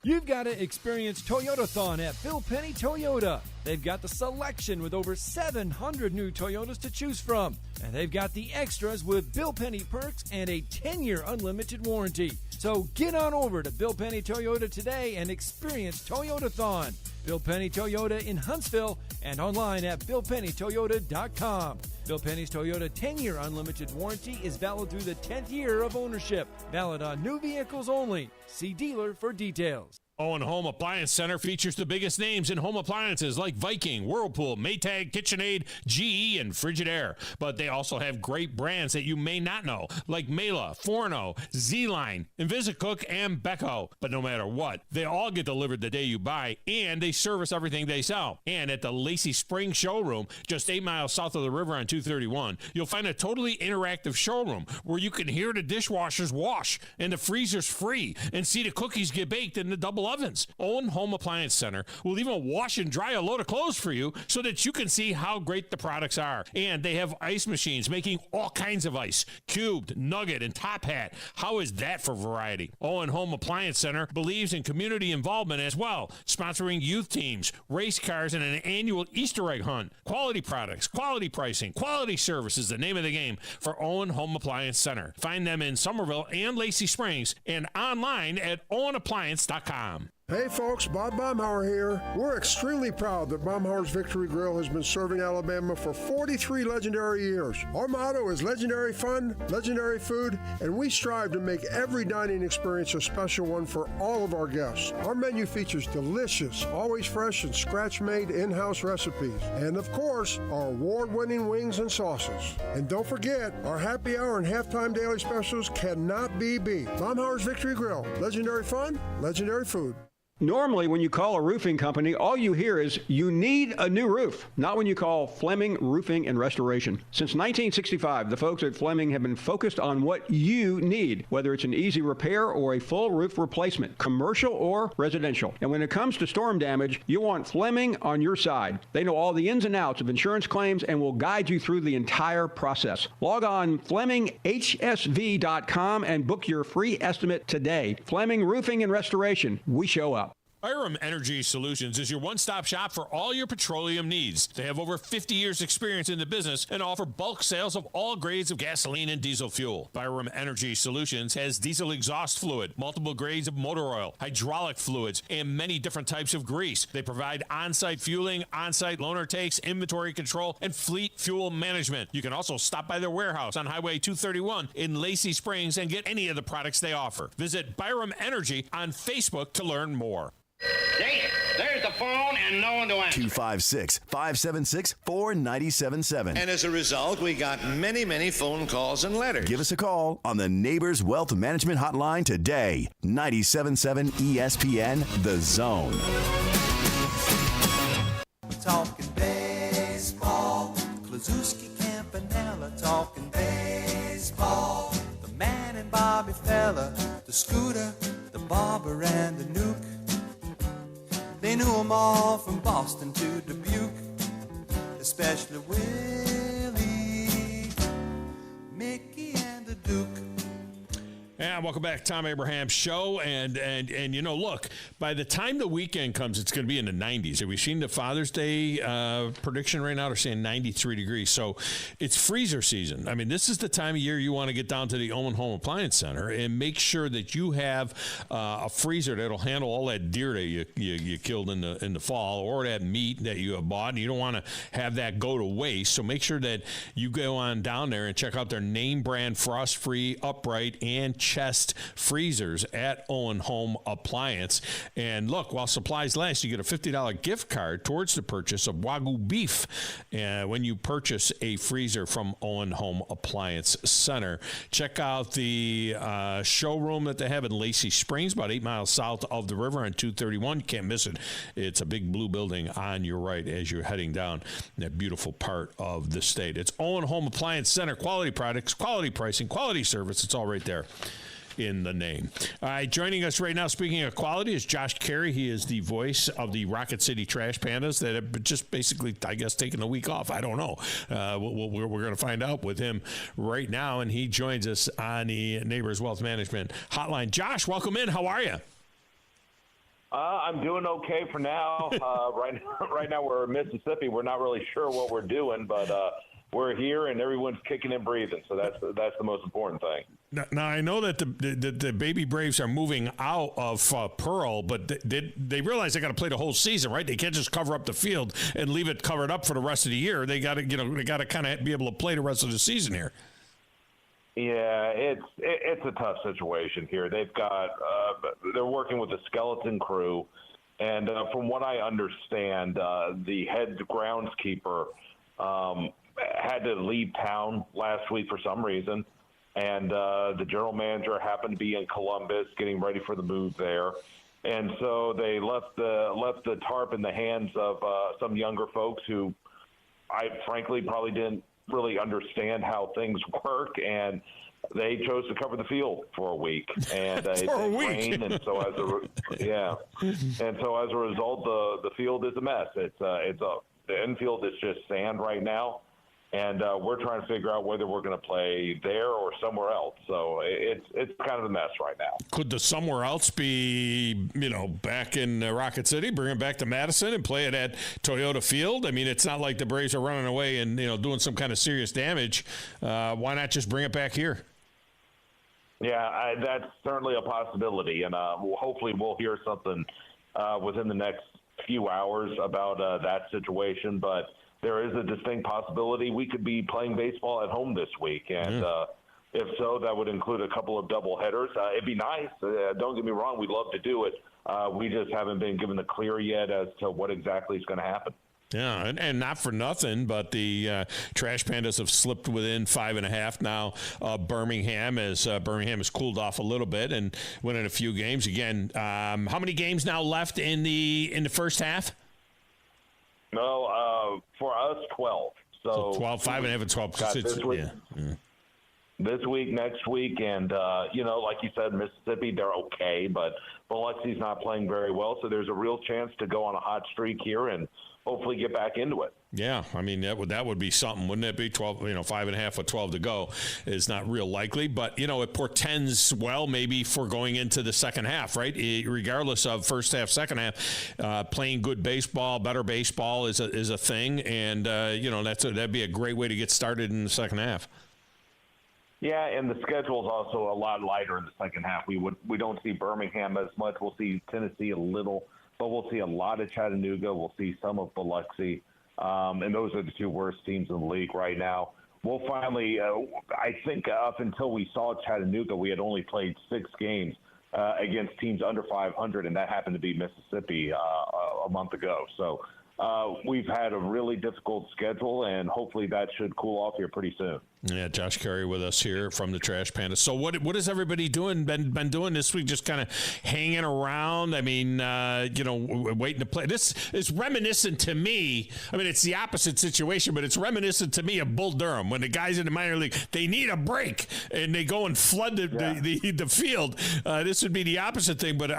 You've got to experience Toyotathon at Bill Penny Toyota. They've got the selection with over 700 new Toyotas to choose from. And they've got the extras with Bill Penny perks and a 10-year unlimited warranty. So get on over to Bill Penny Toyota today and experience Toyotathon. Bill Penny Toyota in Huntsville and online at BillPennyToyota.com. Bill Penny's Toyota 10-year unlimited warranty is valid through the 10th year of ownership. Valid on new vehicles only. See dealer for details. Owen Home Appliance Center features the biggest names in home appliances like Viking, Whirlpool, Maytag, KitchenAid, GE, and Frigidaire. But they also have great brands that you may not know, like Mela, Forno, Z-Line, Invisicook, and Beko. But no matter what, they all get delivered the day you buy, and they service everything they sell. And at the Lacey Spring Showroom, just 8 miles south of the river on 231, you'll find a totally interactive showroom where you can hear the dishwashers wash, and the freezer's free, and see the cookies get baked in the double ovens. Owen Home Appliance Center will even wash and dry a load of clothes for you so that you can see how great the products are. And they have ice machines making all kinds of ice, cubed, nugget, and top hat. How is that for variety? Owen Home Appliance Center believes in community involvement as well, sponsoring youth teams, race cars, and an annual annual Easter egg hunt. Quality products, quality pricing, quality service is the name of the game for Owen Home Appliance Center. Find them in Somerville and Lacey Springs and online at owenappliance.com. Hey folks, Bob Baumhauer here. We're extremely proud that Baumhauer's Victory Grill has been serving Alabama for 43 legendary years. Our motto is legendary fun, legendary food, and we strive to make every dining experience a special one for all of our guests. Our menu features delicious, always fresh and scratch-made in-house recipes. And of course, our award-winning wings and sauces. And don't forget, our happy hour and halftime daily specials cannot be beat. Baumhauer's Victory Grill. Legendary fun, legendary food. Normally, when you call a roofing company, all you hear is, you need a new roof. Not when you call Fleming Roofing and Restoration. Since 1965, the folks at Fleming have been focused on what you need, whether it's an easy repair or a full roof replacement, commercial or residential. And when it comes to storm damage, you want Fleming on your side. They know all the ins and outs of insurance claims and will guide you through the entire process. Log on FlemingHSV.com and book your free estimate today. Fleming Roofing and Restoration. We show up. Byram Energy Solutions is your one-stop shop for all your petroleum needs. They have over 50 years experience in the business and offer bulk sales of all grades of gasoline and diesel fuel. Byram Energy Solutions has diesel exhaust fluid, multiple grades of motor oil, hydraulic fluids, and many different types of grease. They provide on-site fueling, on-site loaner takes, inventory control, and fleet fuel management. You can also stop by their warehouse on Highway 231 in Lacey Springs and get any of the products they offer. Visit Byram Energy on Facebook to learn more. There's the phone and no one to answer. 256-576-4977. And as a result, we got many, many phone calls and letters. Give us a call on the Neighbors Wealth Management Hotline today. 97.7 ESPN, The Zone. We're talking baseball. Klazuski, Campanella, talking baseball. The man and Bobby Fella, the Scooter, the Barber, and the Nuke. They knew them all from Boston to Dubuque, especially Willie, Mickey, and the Duke. And welcome back, Thom Abraham Show. And you know, look, by the time the weekend comes, it's going to be in the 90s. Have we seen the Father's Day prediction right now? They're saying 93 degrees. So it's freezer season. I mean, this is the time of year you want to get down to the Owen Home Appliance Center and make sure that you have a freezer that'll handle all that deer that you killed in the fall, or that meat that you have bought. And you don't want to have that go to waste. So make sure that you go on down there and check out their name brand, frost-free, upright, and chest freezers at Owen Home Appliance. And look, while supplies last, you get a $50 gift card towards the purchase of Wagyu beef when you purchase a freezer from Owen Home Appliance Center. Check out the showroom that they have in Lacey Springs, about 8 miles south of the river on 231. You can't miss it. It's a big blue building on your right as you're heading down that beautiful part of the state. It's Owen Home Appliance Center. Quality products, quality pricing, quality service. It's all right there in the name. All right, joining us right now, speaking of quality, is Josh Carey. He is the voice of the Rocket City Trash Pandas that have just basically, I guess, taken a week off. I don't know. We're going to find out with him right now, and he joins us on the Neighbors Wealth Management Hotline. Josh, welcome in. How are you? I'm doing okay for now. Right now we're in Mississippi. We're not really sure what we're doing, but we're here and everyone's kicking and breathing. So that's the most important thing. Now I know that the baby Braves are moving out of Pearl, but they realize they got to play the whole season, right? They can't just cover up the field and leave it covered up for the rest of the year. They got to kind of be able to play the rest of the season here. Yeah, it's a tough situation here. They've got they're working with a skeleton crew, and from what I understand, the head groundskeeper had to leave town last week for some reason, and the general manager happened to be in Columbus getting ready for the move there, and so they left the tarp in the hands of some younger folks who I frankly probably didn't really understand how things work, and they chose to cover the field for a week, and it rained, and so as a result, the field is a mess. The infield is just sand right now, And we're trying to figure out whether we're going to play there or somewhere else. So it's kind of a mess right now. Could the somewhere else be, back in Rocket City, bring it back to Madison and play it at Toyota Field? I mean, it's not like the Braves are running away and, doing some kind of serious damage. Why not just bring it back here? Yeah, that's certainly a possibility. And hopefully we'll hear something within the next few hours about that situation. But there is a distinct possibility we could be playing baseball at home this week. And if so, that would include a couple of double headers. It'd be nice. Don't get me wrong. We'd love to do it. We just haven't been given the clear yet as to what exactly is going to happen. Yeah, and not for nothing, but the Trash Pandas have slipped within 5.5 now. Birmingham has cooled off a little bit and winning a few games. Again, how many games now left in the first half? No, for us, 12. So 12, 5.5 and 12. This week, next week, and, like you said, Mississippi, they're okay, but Biloxi's not playing very well, so there's a real chance to go on a hot streak here and hopefully get back into it. Yeah, I mean, that would be something, wouldn't it be? 12, 5.5 with 12 to go is not real likely, but, it portends well maybe for going into the second half, right? Regardless of first half, second half, playing good baseball, better baseball is a thing, and, that'd be a great way to get started in the second half. Yeah, and the schedule is also a lot lighter in the second half. We don't see Birmingham as much. We'll see Tennessee a little, but we'll see a lot of Chattanooga. We'll see some of Biloxi, and those are the two worst teams in the league right now. We'll finally, I think up until we saw Chattanooga, we had only played 6 games against teams under 500, and that happened to be Mississippi a month ago. So we've had a really difficult schedule, and hopefully that should cool off here pretty soon. Yeah, Josh Carey with us here from the Trash Panda. So what is everybody doing? Been doing this week? Just kind of hanging around. I mean, waiting to play. This is reminiscent to me. I mean, it's the opposite situation, but it's reminiscent to me of Bull Durham when the guys in the minor league they need a break and they go and flood the field. This would be the opposite thing. But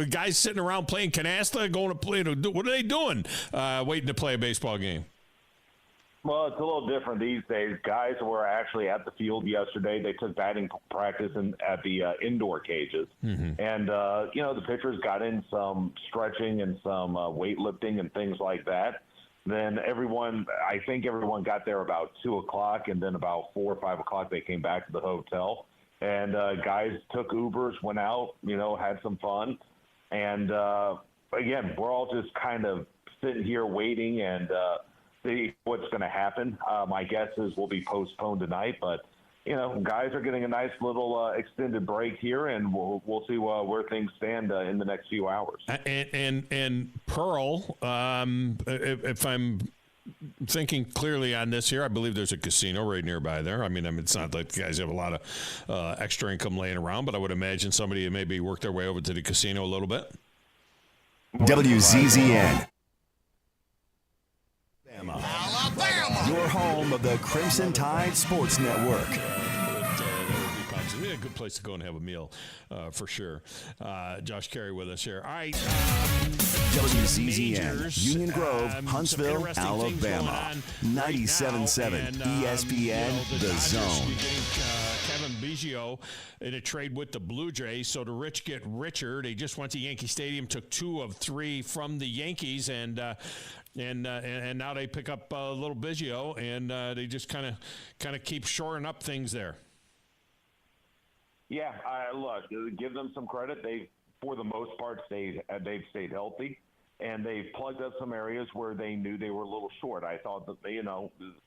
guys sitting around playing canasta, going to play. What are they doing? Waiting to play a baseball game. Well, it's a little different these days. Guys were actually at the field yesterday. They took batting practice at the indoor cages. Mm-hmm. And, the pitchers got in some stretching and some weightlifting and things like that. Then I think everyone got there about 2 o'clock, and then about 4 or 5 o'clock they came back to the hotel. And guys took Ubers, went out, had some fun. And, again, we're all just kind of sitting here waiting and see what's going to happen. My guess is we'll be postponed tonight, but guys are getting a nice little extended break here, and we'll see where things stand in the next few hours. And Pearl, if I'm thinking clearly on this here, I believe there's a casino right nearby there. I mean, it's not like the guys have a lot of extra income laying around, but I would imagine somebody maybe worked their way over to the casino a little bit. WZZN. Alabama. Your home of the Crimson Tide Sports Network. A good place to go and have a meal, for sure. Josh Carey with us here. All right. WZZN, Union Grove, Huntsville, Alabama. 97.7 ESPN, The Zone. Kevin Biggio in a trade with the Blue Jays, so the rich get richer. They just went to Yankee Stadium, took 2 of 3 from the Yankees, and now they pick up a little Biggio, and they just kind of keep shoring up things there. Yeah, look, give them some credit. They, for the most part, they've stayed healthy, and they've plugged up some areas where they knew they were a little short. I thought that the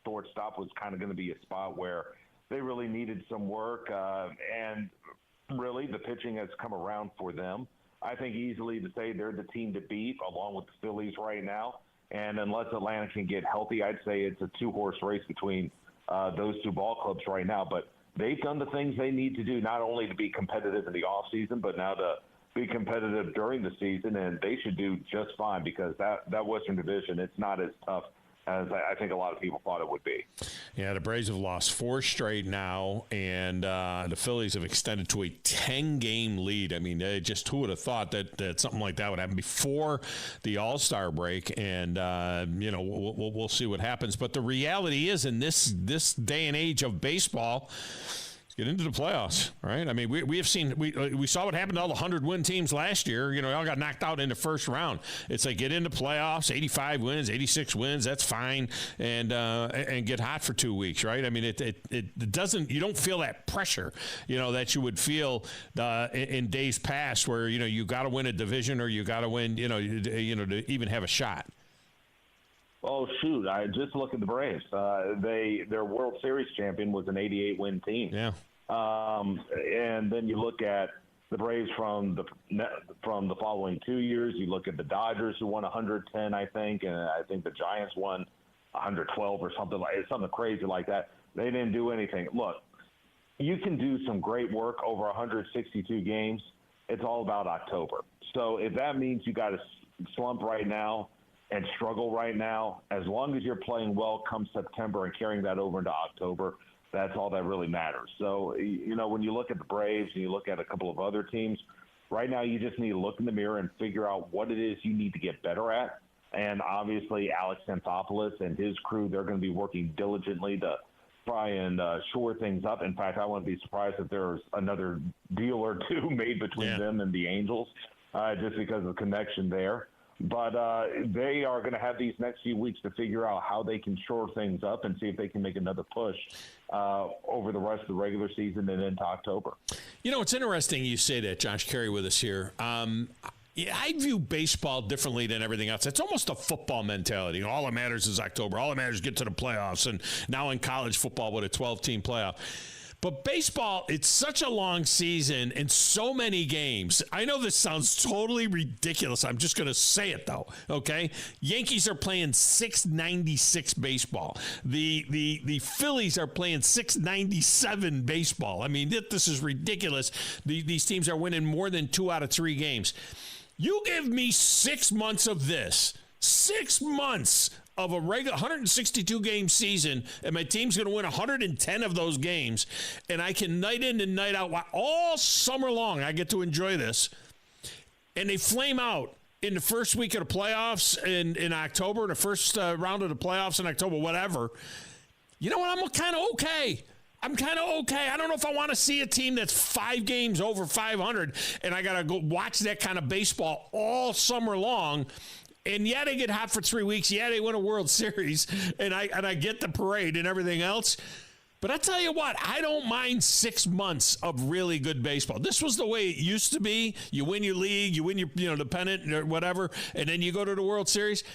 shortstop was kind of going to be a spot where they really needed some work, and really the pitching has come around for them. I think easily to say they're the team to beat, along with the Phillies right now. And unless Atlanta can get healthy, I'd say it's a 2-horse race between those 2 ball clubs right now. But they've done the things they need to do, not only to be competitive in the offseason, but now to be competitive during the season, and they should do just fine because that Western Division, it's not as tough as I think a lot of people thought it would be. Yeah, the Braves have lost 4 straight now, and the Phillies have extended to a 10-game lead. I mean, who would have thought that something like that would happen before the All-Star break? And, we'll see what happens. But the reality is, in this day and age of baseball, get into the playoffs, right? I mean, we have seen, we saw what happened to all the 100-win teams last year. They all got knocked out in the first round. It's like get into playoffs, 85 wins, 86 wins, that's fine, and get hot for 2 weeks, right? I mean, it doesn't, you don't feel that pressure, that you would feel in days past where, you got to win a division or you got to win, to even have a shot. Oh, shoot. I just look at the Braves. Their World Series champion was an 88-win team. Yeah. And then you look at the Braves from the following 2 years. You look at the Dodgers, who won 110, I think, and I think the Giants won 112 or something crazy like that. They didn't do anything. Look, you can do some great work over 162 games. It's all about October. So if that means you got to slump right now and struggle right now, as long as you're playing well come September and carrying that over into October, that's all that really matters. So, when you look at the Braves and you look at a couple of other teams, right now you just need to look in the mirror and figure out what it is you need to get better at. And obviously Alex Anthopoulos and his crew, they're going to be working diligently to try and shore things up. In fact, I wouldn't be surprised if there's another deal or two made between them and the Angels, just because of the connection there. But they are going to have these next few weeks to figure out how they can shore things up and see if they can make another push over the rest of the regular season and into October. It's interesting you say that, Josh Carey with us here. I view baseball differently than everything else. It's almost a football mentality. All that matters is October. All that matters is get to the playoffs. And now in college football with a 12-team playoff. But baseball, it's such a long season and so many games. I know this sounds totally ridiculous. I'm just going to say it, though, okay? Yankees are playing 696 baseball. The Phillies are playing 697 baseball. I mean, this is ridiculous. These teams are winning more than 2 out of 3 games. You give me 6 months of this, 6 months of a regular 162-game season, and my team's going to win 110 of those games, and I can night in and night out, all summer long, I get to enjoy this, and they flame out in the first week of the playoffs in October, the first round of the playoffs in October, whatever. You know what? I'm kind of okay. I don't know if I want to see a team that's 5 games over 500, and I got to go watch that kind of baseball all summer long. And yeah, they get hot for 3 weeks. Yeah, they win a World Series, and I get the parade and everything else. But I tell you what, I don't mind 6 months of really good baseball. This was the way it used to be. You win your league, you win your the pennant or whatever, and then you go to the World Series.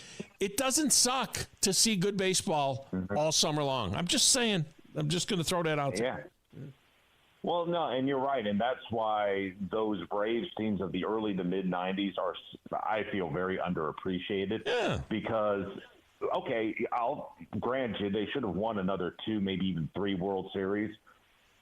It doesn't suck to see good baseball all summer long. I'm just saying. I'm just going to throw that out there. Yeah. Well, no, and you're right, and that's why those Braves teams of the early to mid-'90s are, I feel, very underappreciated. Yeah. Because, okay, I'll grant you they should have won another 2, maybe even 3 World Series,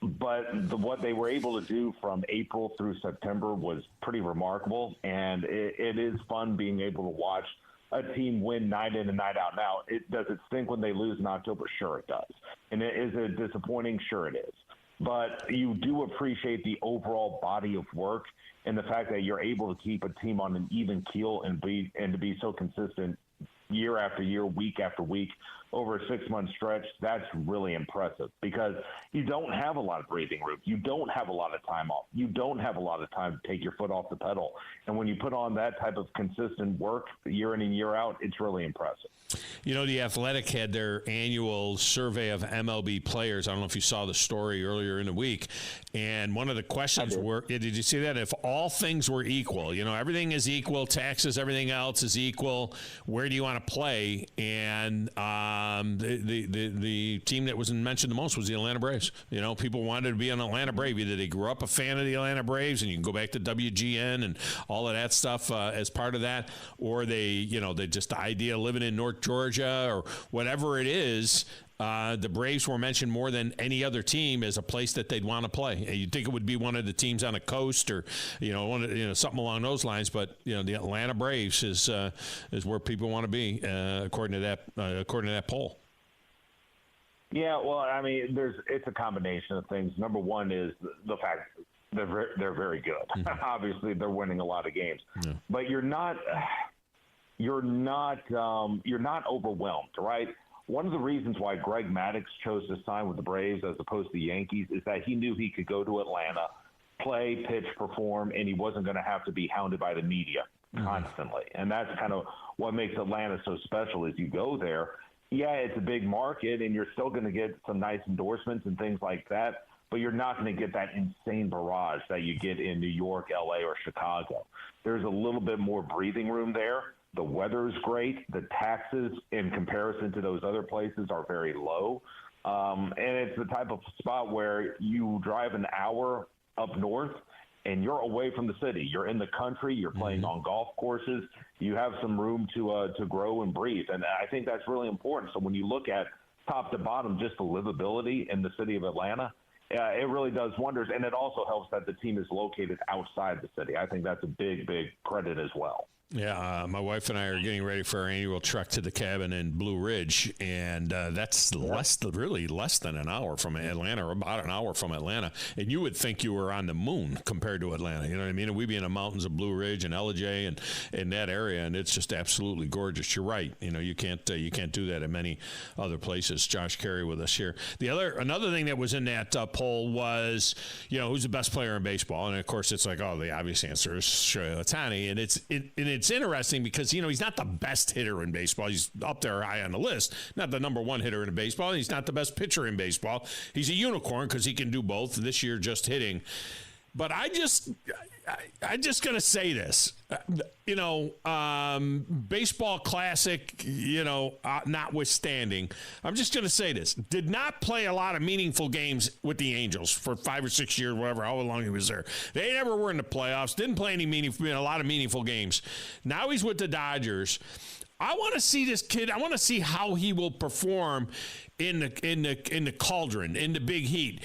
but what they were able to do from April through September was pretty remarkable, and it is fun being able to watch a team win night in and night out. Now, does it stink when they lose in October? Sure it does. And is it disappointing? Sure it is. But you do appreciate the overall body of work and the fact that you're able to keep a team on an even keel and to be so consistent year after year, week after week, over a 6-month stretch. That's really impressive because you don't have a lot of breathing room. You don't have a lot of time off. You don't have a lot of time to take your foot off the pedal. And when you put on that type of consistent work year in and year out, it's really impressive. The Athletic had their annual survey of MLB players. I don't know if you saw the story earlier in the week. And one of the questions did you see that? If all things were equal, everything is equal, taxes, everything else is equal, where do you want to play? And the team that was mentioned the most was the Atlanta Braves. People wanted to be an Atlanta Brave. Either they grew up a fan of the Atlanta Braves, and you can go back to WGN and all of that stuff as part of that, or they just the idea of living in North Georgia or whatever it is. the Braves were mentioned more than any other team as a place that they'd want to play. You'd think it would be one of the teams on a coast or something along those lines, but the Atlanta Braves is where people want to be according to that poll. Yeah, well, I mean, it's a combination of things. Number one is the fact they're very good. Mm-hmm. Obviously, they're winning a lot of games, but you're not overwhelmed, right? One of the reasons why Greg Maddux chose to sign with the Braves as opposed to the Yankees is that he knew he could go to Atlanta, play, pitch, perform, and he wasn't going to have to be hounded by the media constantly. And that's kind of what makes Atlanta so special is you go there. Yeah, it's a big market, and you're still going to get some nice endorsements and things like that, but you're not going to get that insane barrage that you get in New York, L.A., or Chicago. There's a little bit more breathing room there. The weather's great. The taxes in comparison to those other places are very low. And it's the type of spot where you drive an hour up north, and you're away from the city. You're in the country. You're playing on golf courses. You have some room to grow and breathe, and I think that's really important. So when you look at top to bottom, just the livability in the city of Atlanta, it really does wonders, and it also helps that the team is located outside the city. I think that's a big, big credit as well. Yeah, my wife and I are getting ready for our annual trek to the cabin in Blue Ridge, and that's less than an hour from Atlanta, or about an hour from Atlanta. And you would think you were on the moon compared to Atlanta. You know what I mean? And we'd be in the mountains of Blue Ridge and Ellijay and in that area, and it's just absolutely gorgeous. You're right. You can't do that in many other places. Josh Carey with us here. Another thing that was in that poll was, who's the best player in baseball? And of course, it's like, the obvious answer is Shohei Ohtani, and it's interesting because, he's not the best hitter in baseball. He's up there high on the list. Not the number one hitter in baseball. He's not the best pitcher in baseball. He's a unicorn because he can do both. This year, just hitting. But I'm just going to say this. Baseball classic, notwithstanding, I'm just going to say this. Did not play a lot of meaningful games with the Angels for 5 or 6 years, whatever, how long he was there. They never were in the playoffs. Didn't play a lot of meaningful games. Now he's with the Dodgers. I want to see this kid. I want to see how he will perform in the cauldron, in the big heat.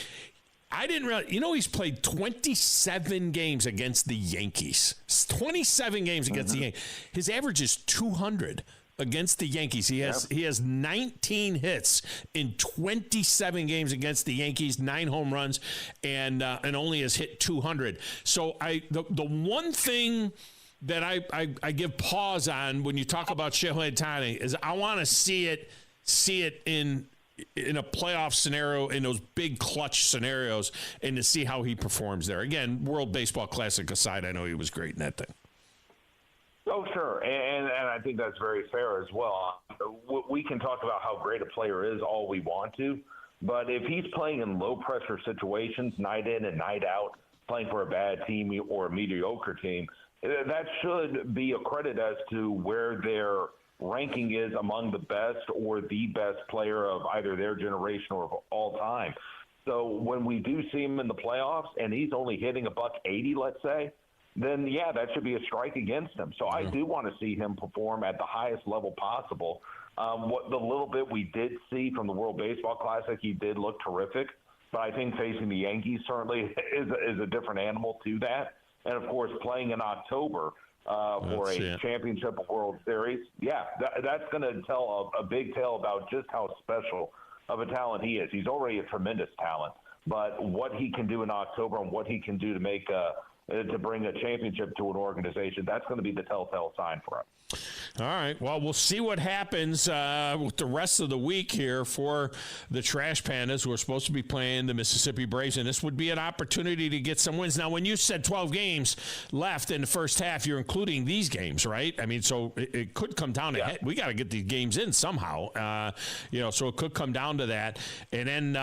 I didn't realize, he's played 27 games against the Yankees. 27 games against the Yankees. His average is 200 against the Yankees. He has 19 hits in 27 games against the Yankees, 9 home runs, and only has hit 200. So the one thing that I give pause on when you talk about Shohei Ohtani is I want to see it in a playoff scenario, in those big clutch scenarios, and to see how he performs there. Again, World Baseball Classic aside, I know he was great in that thing. Oh, sure. And I think that's very fair as well. We can talk about how great a player is all we want to, but if he's playing in low-pressure situations night in and night out, playing for a bad team or a mediocre team, that should be a credit as to where their ranking is among the best or the best player of either their generation or of all time. So when we do see him in the playoffs and he's only hitting $180, let's say, then that should be a strike against him. So I do want to see him perform at the highest level possible. What the little bit we did see from the World Baseball Classic, he did look terrific. But I think facing the Yankees certainly is a different animal to that. And of course, playing in October for a championship of World Series, that's going to tell a big tale about just how special of a talent he is. He's already a tremendous talent, but what he can do in October and what he can do to make to bring a championship to an organization, that's going to be the telltale sign for him. All right. Well, we'll see what happens with the rest of the week here for the Trash Pandas, who are supposed to be playing the Mississippi Braves, and this would be an opportunity to get some wins. Now, when you said 12 games left in the first half, you're including these games, right? I mean, so it could come down to we got to get these games in somehow, so it could come down to that. And then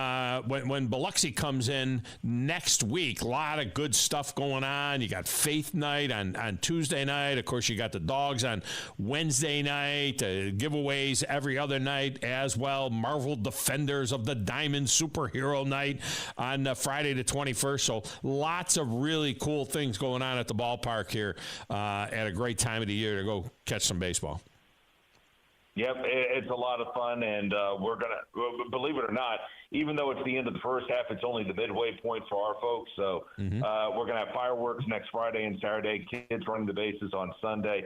when Biloxi comes in next week, a lot of good stuff going on. You got Faith Night on Tuesday night. Of course, you got the Dogs on Wednesday night, giveaways every other night as well. Marvel Defenders of the Diamond Superhero Night on Friday the 21st. So lots of really cool things going on at the ballpark here at a great time of the year to go catch some baseball. Yep, it's a lot of fun, and we're going to, believe it or not, even though it's the end of the first half, it's only the midway point for our folks. So we're going to have fireworks next Friday and Saturday, kids running the bases on Sunday.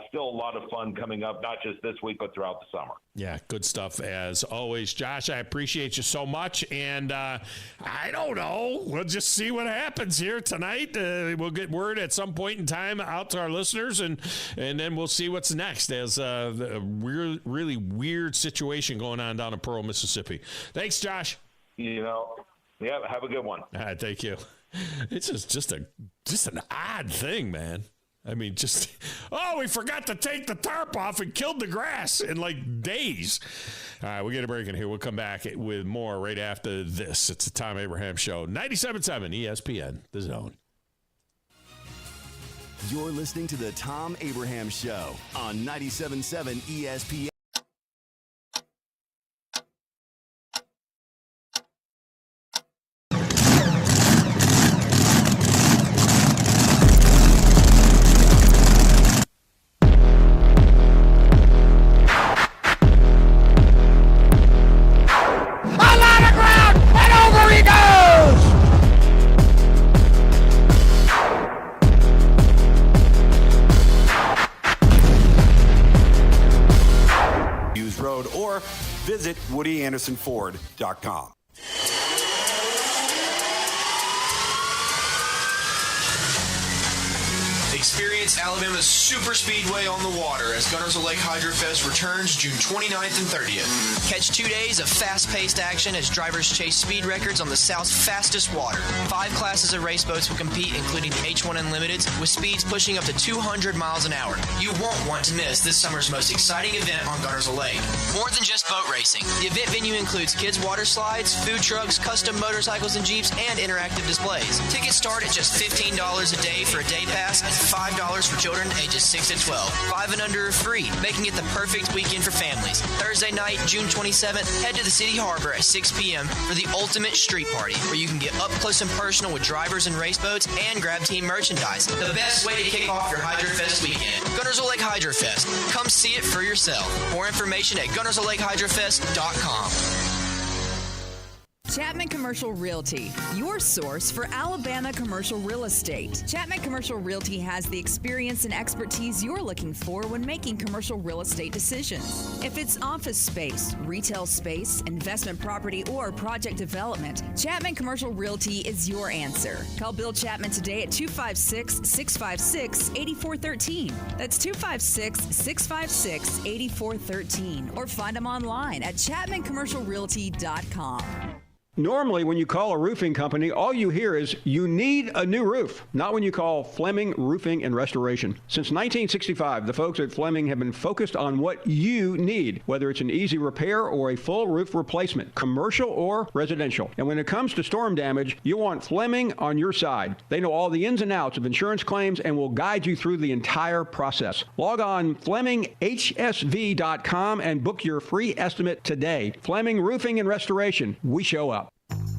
Still a lot of fun coming up, not just this week, but throughout the summer. Yeah, good stuff as always. Josh, I appreciate you so much. And I don't know. We'll just see what happens here tonight. We'll get word at some point in time out to our listeners, and then we'll see what's next as a really weird situation going on down in Pearl, Mississippi. Thanks, Josh. Have a good one. All right, thank you. It's just an odd thing, man. I mean, we forgot to take the tarp off and killed the grass in like days. All right, we'll get a break in here. We'll come back with more right after this. It's the Thom Abraham Show, 97.7 ESPN, The Zone. You're listening to the Thom Abraham Show on 97.7 ESPN. Visit WoodyAndersonFord.com. Experience Alabama's Super Speedway on the water as Gunners of Lake Hydrofest returns June 29th and 30th. Catch 2 days of fast-paced action as drivers chase speed records on the South's fastest water. 5 classes of race boats will compete, including H1 Unlimiteds, with speeds pushing up to 200 miles an hour. You won't want to miss this summer's most exciting event on Gunners of Lake. More than just boat racing, the event venue includes kids' water slides, food trucks, custom motorcycles and Jeeps, and interactive displays. Tickets start at just $15 a day for a day pass and $5 for children ages 6 to 12. 5 and under are free, making it the perfect weekend for families. Thursday night, June 27th, head to the City Harbor at 6 p.m. for the ultimate street party, where you can get up close and personal with drivers and race boats and grab team merchandise. The best way to kick off your Hydrofest weekend. Gunners of Lake Hydrofest. Come see it for yourself. More information at GunnersofLakeHydrofest.com. Chapman Commercial Realty, your source for Alabama commercial real estate. Chapman Commercial Realty has the experience and expertise you're looking for when making commercial real estate decisions. If it's office space, retail space, investment property, or project development, Chapman Commercial Realty is your answer. Call Bill Chapman today at 256-656-8413. That's 256-656-8413. Or find them online at ChapmanCommercialRealty.com. Normally, when you call a roofing company, all you hear is, you need a new roof. Not when you call Fleming Roofing and Restoration. Since 1965, the folks at Fleming have been focused on what you need, whether it's an easy repair or a full roof replacement, commercial or residential. And when it comes to storm damage, you want Fleming on your side. They know all the ins and outs of insurance claims and will guide you through the entire process. Log on FlemingHSV.com and book your free estimate today. Fleming Roofing and Restoration. We show up.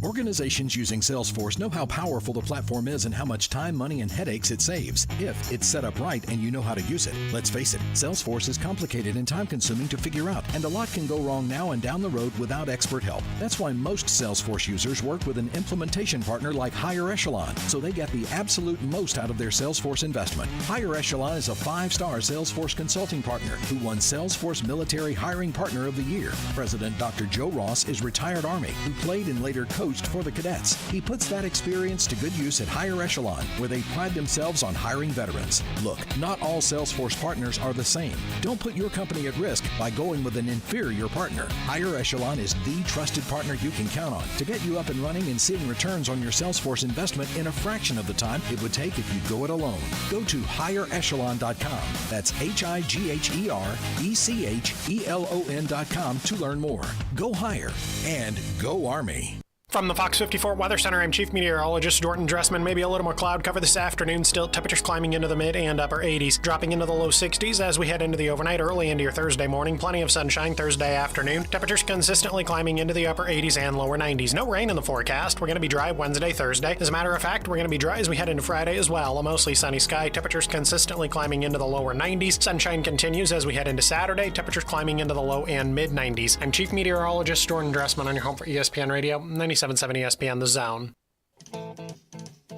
Organizations using Salesforce know how powerful the platform is and how much time, money, and headaches it saves if it's set up right and you know how to use it. Let's face it, Salesforce is complicated and time-consuming to figure out, and a lot can go wrong now and down the road without expert help. That's why most Salesforce users work with an implementation partner like Higher Echelon, so they get the absolute most out of their Salesforce investment. Higher Echelon is a 5-star Salesforce consulting partner who won Salesforce Military Hiring Partner of the Year. President Dr. Joe Ross is retired Army who played and later coached for the cadets. He puts that experience to good use at Higher Echelon, where they pride themselves on hiring veterans. Look, not all Salesforce partners are the same. Don't put your company at risk by going with an inferior partner. Higher Echelon is the trusted partner you can count on to get you up and running and seeing returns on your Salesforce investment in a fraction of the time it would take if you go it alone. Go to higherechelon.com. That's HIGHERECHELON.com to learn more. Go higher and go Army. From the Fox 54 Weather Center, I'm Chief Meteorologist Jordan Dressman. Maybe a little more cloud cover this afternoon. Still temperatures climbing into the mid and upper 80s, dropping into the low 60s as we head into the overnight, early into your Thursday morning. Plenty of sunshine Thursday afternoon. Temperatures consistently climbing into the upper 80s and lower 90s. No rain in the forecast. We're going to be dry Wednesday, Thursday. As a matter of fact, we're going to be dry as we head into Friday as well. A mostly sunny sky. Temperatures consistently climbing into the lower 90s. Sunshine continues as we head into Saturday. Temperatures climbing into the low and mid 90s. I'm Chief Meteorologist Jordan Dressman on your home for ESPN Radio, 97.7 ESPN The Zone.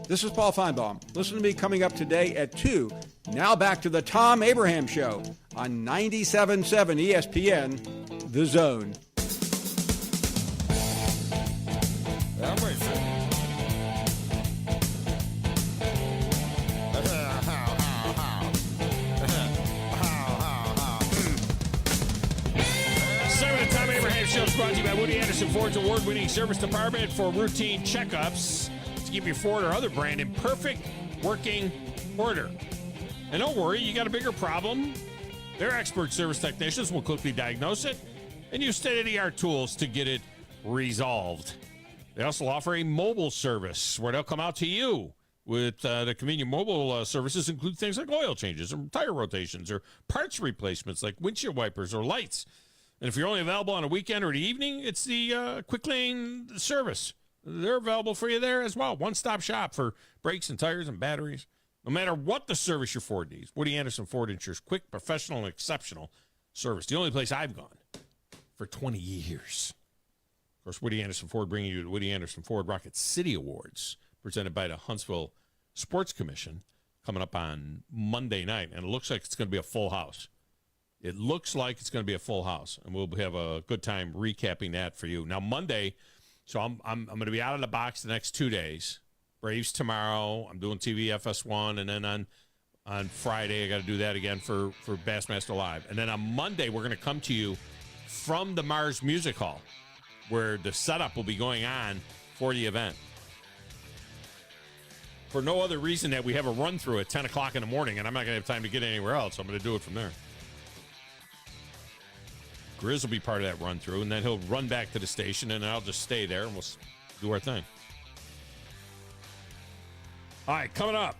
This is Paul Feinbaum. Listen to me coming up today at 2. Now back to the Thom Abraham Show on 97.7 ESPN The Zone. Show is brought to you by Woody Anderson Ford's award-winning service department for routine checkups to keep your Ford or other brand in perfect working order. And don't worry, you got a bigger problem. Their expert service technicians will quickly diagnose it and use state-of-the-art tools to get it resolved. They also offer a mobile service where they'll come out to you with the convenient mobile services include things like oil changes or tire rotations or parts replacements like windshield wipers or lights. And if you're only available on a weekend or the evening, it's the Quick Lane service. They're available for you there as well. One-stop shop for brakes and tires and batteries. No matter what the service your Ford needs, Woody Anderson Ford ensures quick, professional, and exceptional service. The only place I've gone for 20 years. Of course, Woody Anderson Ford bringing you the Woody Anderson Ford Rocket City Awards, presented by the Huntsville Sports Commission, coming up on Monday night. And it looks like it's going to be a full house. It looks like it's going to be a full house, and we'll have a good time recapping that for you. Now, Monday, so I'm going to be out of the box the next 2 days. Braves tomorrow. I'm doing TV FS1, and then on Friday I got to do that again for Bassmaster Live. And then on Monday we're going to come to you from the Mars Music Hall, where the setup will be going on for the event. For no other reason that we have a run-through at 10 o'clock in the morning, and I'm not going to have time to get anywhere else. So I'm going to do it from there. Grizz will be part of that run-through, and then he'll run back to the station, and I'll just stay there, and we'll do our thing. All right, coming up,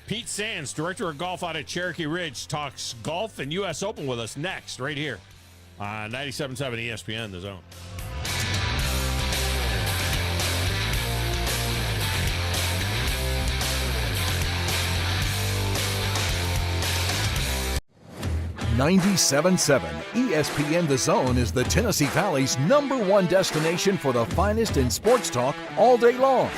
Pete Sands, director of golf out at Cherokee Ridge, talks golf and U.S. Open with us next, right here on 97.7 ESPN The Zone. .97.7 ESPN The Zone is the Tennessee Valley's #1 destination for the finest in sports talk all day long.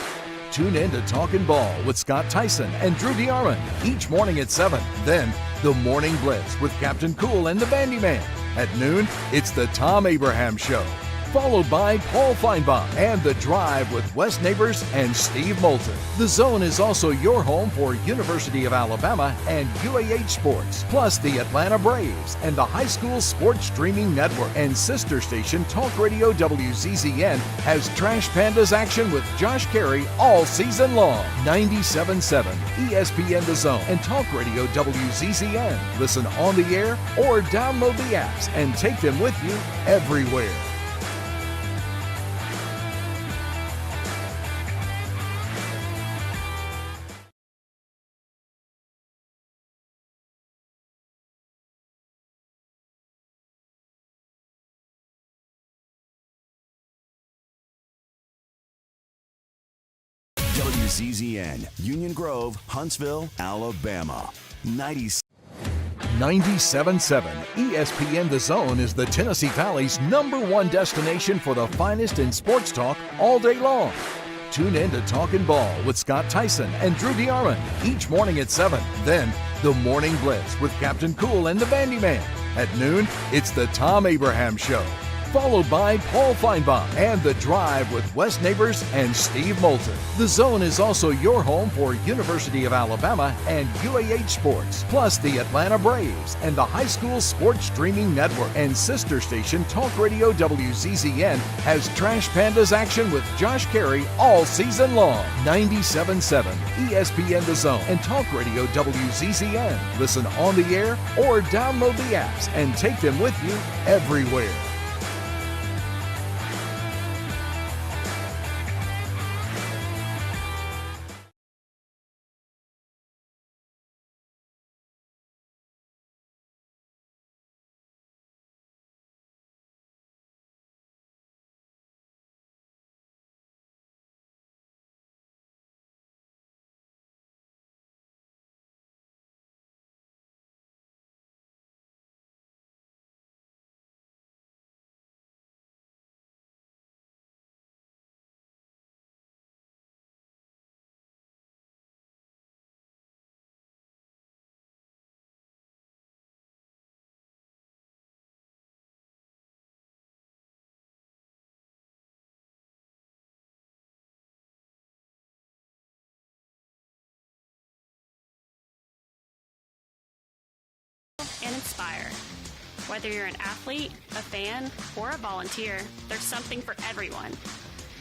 Tune in to Talkin' Ball with Scott Tyson and Drew DeArmond each morning at 7. Then, the Morning Blitz with Captain Cool and the Bandy Man. At noon, it's the Thom Abraham Show, followed by Paul Feinbaum and The Drive with Wes Neighbors and Steve Moulton. The Zone is also your home for University of Alabama and UAH sports, plus the Atlanta Braves and the High School Sports Streaming Network. And sister station Talk Radio WZZN has Trash Pandas action with Josh Carey all season long. 97.7 ESPN The Zone and Talk Radio WZZN. Listen on the air or download the apps and take them with you everywhere. WZZN, Union Grove, Huntsville, Alabama. 97.7 ESPN The Zone is the Tennessee Valley's #1 destination for the finest in sports talk all day long. Tune in to Talkin' Ball with Scott Tyson and Drew DeArmond each morning at 7. Then, the Morning Blitz with Captain Cool and the Bandy Man. At noon, it's the Thom Abraham Show, followed by Paul Feinbaum and The Drive with Wes Neighbors and Steve Moulton. The Zone is also your home for University of Alabama and UAH sports, plus the Atlanta Braves and the High School Sports Streaming Network. And sister station Talk Radio WZZN has Trash Pandas action with Josh Carey all season long. 97.7 ESPN The Zone and Talk Radio WZZN. Listen on the air or download the apps and take them with you everywhere. Whether you're an athlete, a fan, or a volunteer, there's something for everyone.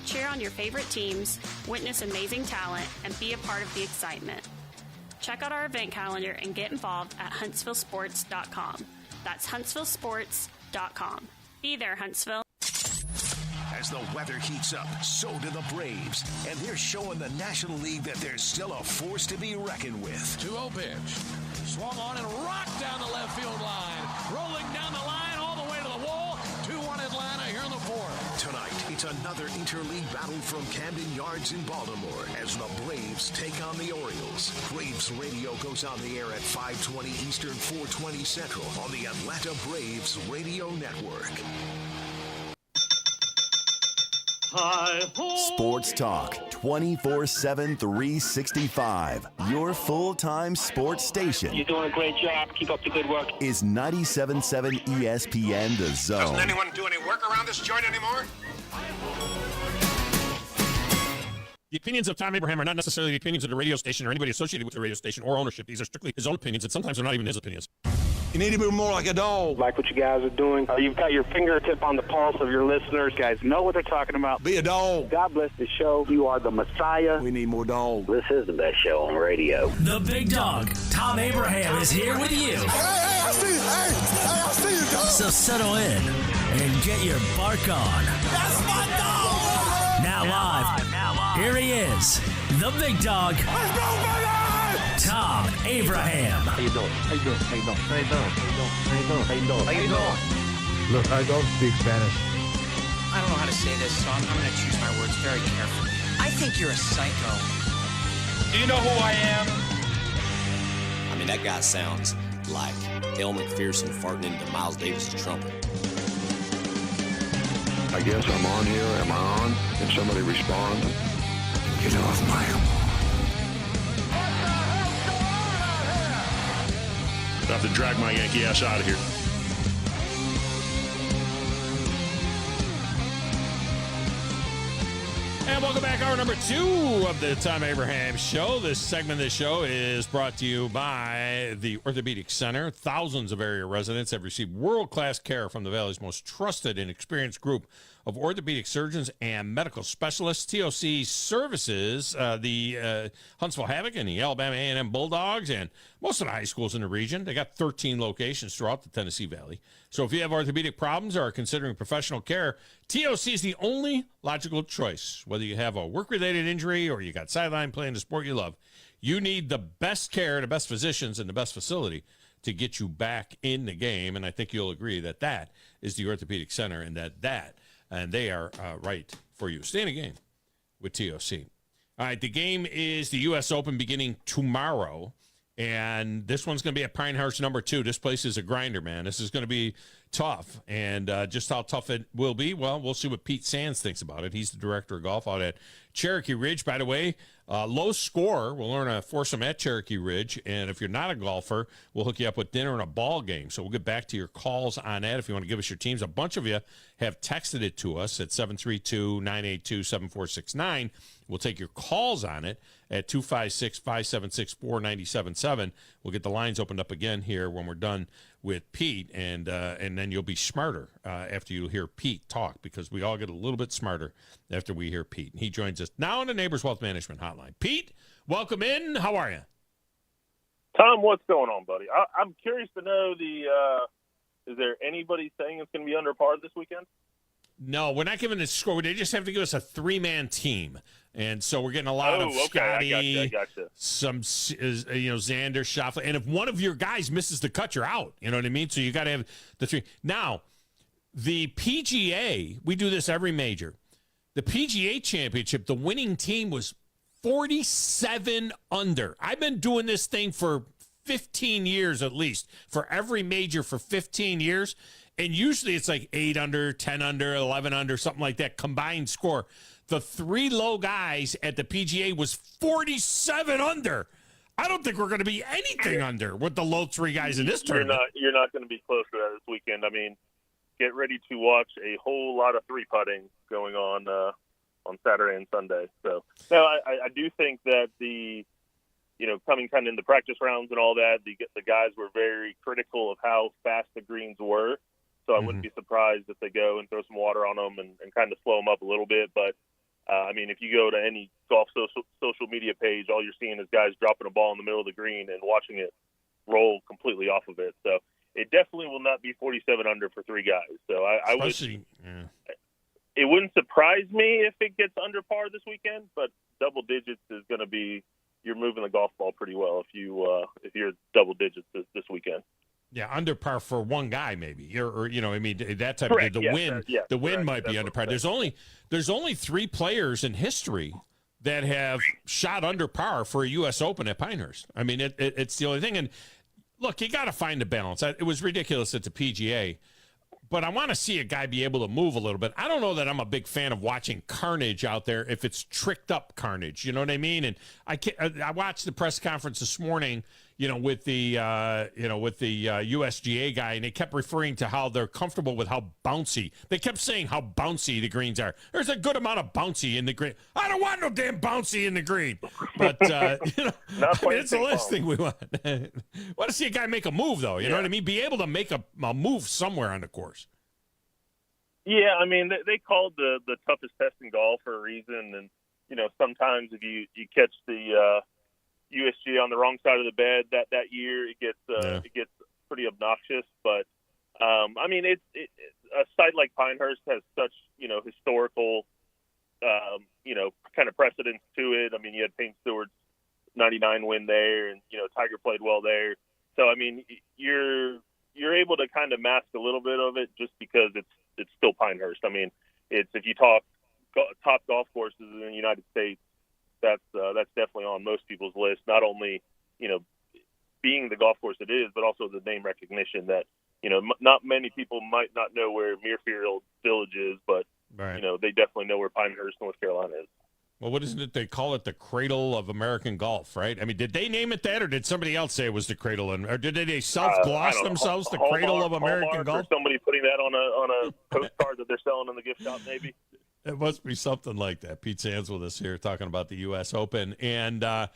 Cheer on your favorite teams, witness amazing talent, and be a part of the excitement. Check out our event calendar and get involved at huntsvillesports.com. That's huntsvillesports.com. Be there, Huntsville. As the weather heats up, so do the Braves. And they're showing the National League that there's still a force to be reckoned with. 2-0 pitch. Swung on and rocked down the left field line. Rolling down the line all the way to the wall. 2-1 Atlanta here in the fourth. Tonight, it's another interleague battle from Camden Yards in Baltimore as the Braves take on the Orioles. Braves Radio goes on the air at 5:20 Eastern, 4:20 Central on the Atlanta Braves Radio Network. Sports Talk 24/7 365. Your full-time sports station. You're doing a great job. Keep up the good work. Is 97.7 ESPN The Zone. Doesn't anyone do any work around this joint anymore? The opinions of Thom Abraham are not necessarily the opinions of the radio station or anybody associated with the radio station or ownership. These are strictly his own opinions, and sometimes they're not even his opinions. You need to be more like a dog. Like what you guys are doing. You've got your fingertip on the pulse of your listeners. You guys know what they're talking about. Be a dog. God bless the show. You are the Messiah. We need more dogs. This is the best show on radio. The big dog, Thom Abraham, is here with you. Hey, I see you. Hey, I see you, dog. So settle in and get your bark on. That's my dog. Now live, here he is, the big dog. Let's go, baby! Thom Abraham. How you doing? How you doing? How you doing? How you doing? How you doing? How you doing? How you doing? Look, I don't speak Spanish. I don't know how to say this, so I'm going to choose my words very carefully. I think you're a psycho. Do you know who I am? I mean, that guy sounds like El McPherson farting into Miles Davis' trumpet. I guess I'm on here. Am I on? Can somebody respond? Get off my lawn. I have to drag my Yankee ass out of here. And welcome back. Hour number 2 of the Thom Abraham Show. This segment of the show is brought to you by the Orthopedic Center. Thousands of area residents have received world-class care from the Valley's most trusted and experienced group of orthopedic surgeons and medical specialists. TOC services the Huntsville Havoc and the Alabama A&M Bulldogs and most of the high schools in the region. They got 13 locations throughout the Tennessee Valley. So if you have orthopedic problems or are considering professional care, TOC is the only logical choice. Whether you have a work-related injury or you got sideline playing the sport you love, you need the best care, the best physicians, and the best facility to get you back in the game. And I think you'll agree that that is the Orthopedic Center and and they are right for you. Stay in the game with TOC. All right, the game is the U.S. Open beginning tomorrow, and this one's going to be at Pinehurst number 2. This place is a grinder, man. This is going to be tough, and just how tough it will be, well, we'll see what Pete Sands thinks about it. He's the director of golf out at Cherokee Ridge. By the way, low score. We'll learn a foursome at Cherokee Ridge, and if you're not a golfer, we'll hook you up with dinner and a ball game. So we'll get back to your calls on that if you want to give us your teams. A bunch of you have texted it to us at 732-982-7469. We'll take your calls on it at 256-576-4977. We'll get the lines opened up again here when we're done with Pete, and then you'll be smarter after you hear Pete talk, because we all get a little bit smarter after we hear Pete. And he joins us now on the Neighbors Wealth Management Hotline. Pete, welcome in. How are you? Thom, what's going on, buddy? I'm curious to know is there anybody saying it's going to be under par this weekend? No, we're not giving a score. They just have to give us a 3-man team. And so we're getting a lot of Scotty, I gotcha. some, Xander, Schauffele. And if one of your guys misses the cut, you're out. You know what I mean? So you got to have the 3. Now, the PGA, we do this every major. The PGA Championship, the winning team was 47 under. I've been doing this thing for 15 years at least, for every major for 15 years. And usually it's like 8 under, 10 under, 11 under, something like that, combined score. The 3 low guys at the PGA was 47 under. I don't think we're going to be anything under with the low 3 guys in this tournament. You're not going to be close to that this weekend. I mean, get ready to watch a whole lot of 3-putting going on Saturday and Sunday. So, no, I do think that the coming kind of in the practice rounds and all that, the guys were very critical of how fast the greens were. So I wouldn't be surprised if they go and throw some water on them and kind of slow them up a little bit. But, if you go to any golf social media page, all you're seeing is guys dropping a ball in the middle of the green and watching it roll completely off of it. So it definitely will not be 47 under for 3 guys. So I would. It wouldn't surprise me if it gets under par this weekend, but double digits is going to be, you're moving the golf ball pretty well if you're double digits this weekend. Yeah, under par for one guy maybe, that type Correct. of Yes, the win might be That's under par. There's only 3 players in history that have shot under par for a U.S. Open at Pinehurst. I mean, it's the only thing. And look, you got to find a balance. It was ridiculous at the PGA, but I want to see a guy be able to move a little bit. I don't know that I'm a big fan of watching carnage out there if it's tricked up carnage. You know what I mean? And I watched the press conference this morning, with the USGA guy, and they kept referring to how they're comfortable with how bouncy. They kept saying how bouncy the greens are. There's a good amount of bouncy in the green. I don't want no damn bouncy in the green. But it's the last thing we want. Want to see a guy make a move, though. You know what I mean? Be able to make a move somewhere on the course. Yeah, I mean, they called the toughest test in golf for a reason, and sometimes if you catch the USGA on the wrong side of the bed that year, it gets pretty obnoxious. But it's a site like Pinehurst has such historical kind of precedence to it. I mean, you had Payne Stewart's '99 win there, and Tiger played well there. So I mean, you're able to kind of mask a little bit of it just because it's still Pinehurst. I mean, if you talk top golf courses in the United States, that's definitely on most people's list. Not only being the golf course it is, but also the name recognition that not many people might not know where Muirfield Village is, but they definitely know where Pinehurst, North Carolina is. Well, what isn't it? They call it the cradle of American golf, right? I mean, did they name it that, or did somebody else say it was the cradle? Or did they self-gloss themselves the cradle of American golf? Or somebody putting that on a postcard that they're selling in the gift shop, maybe. It must be something like that. Pete Sands with us here talking about the U.S. Open. And, the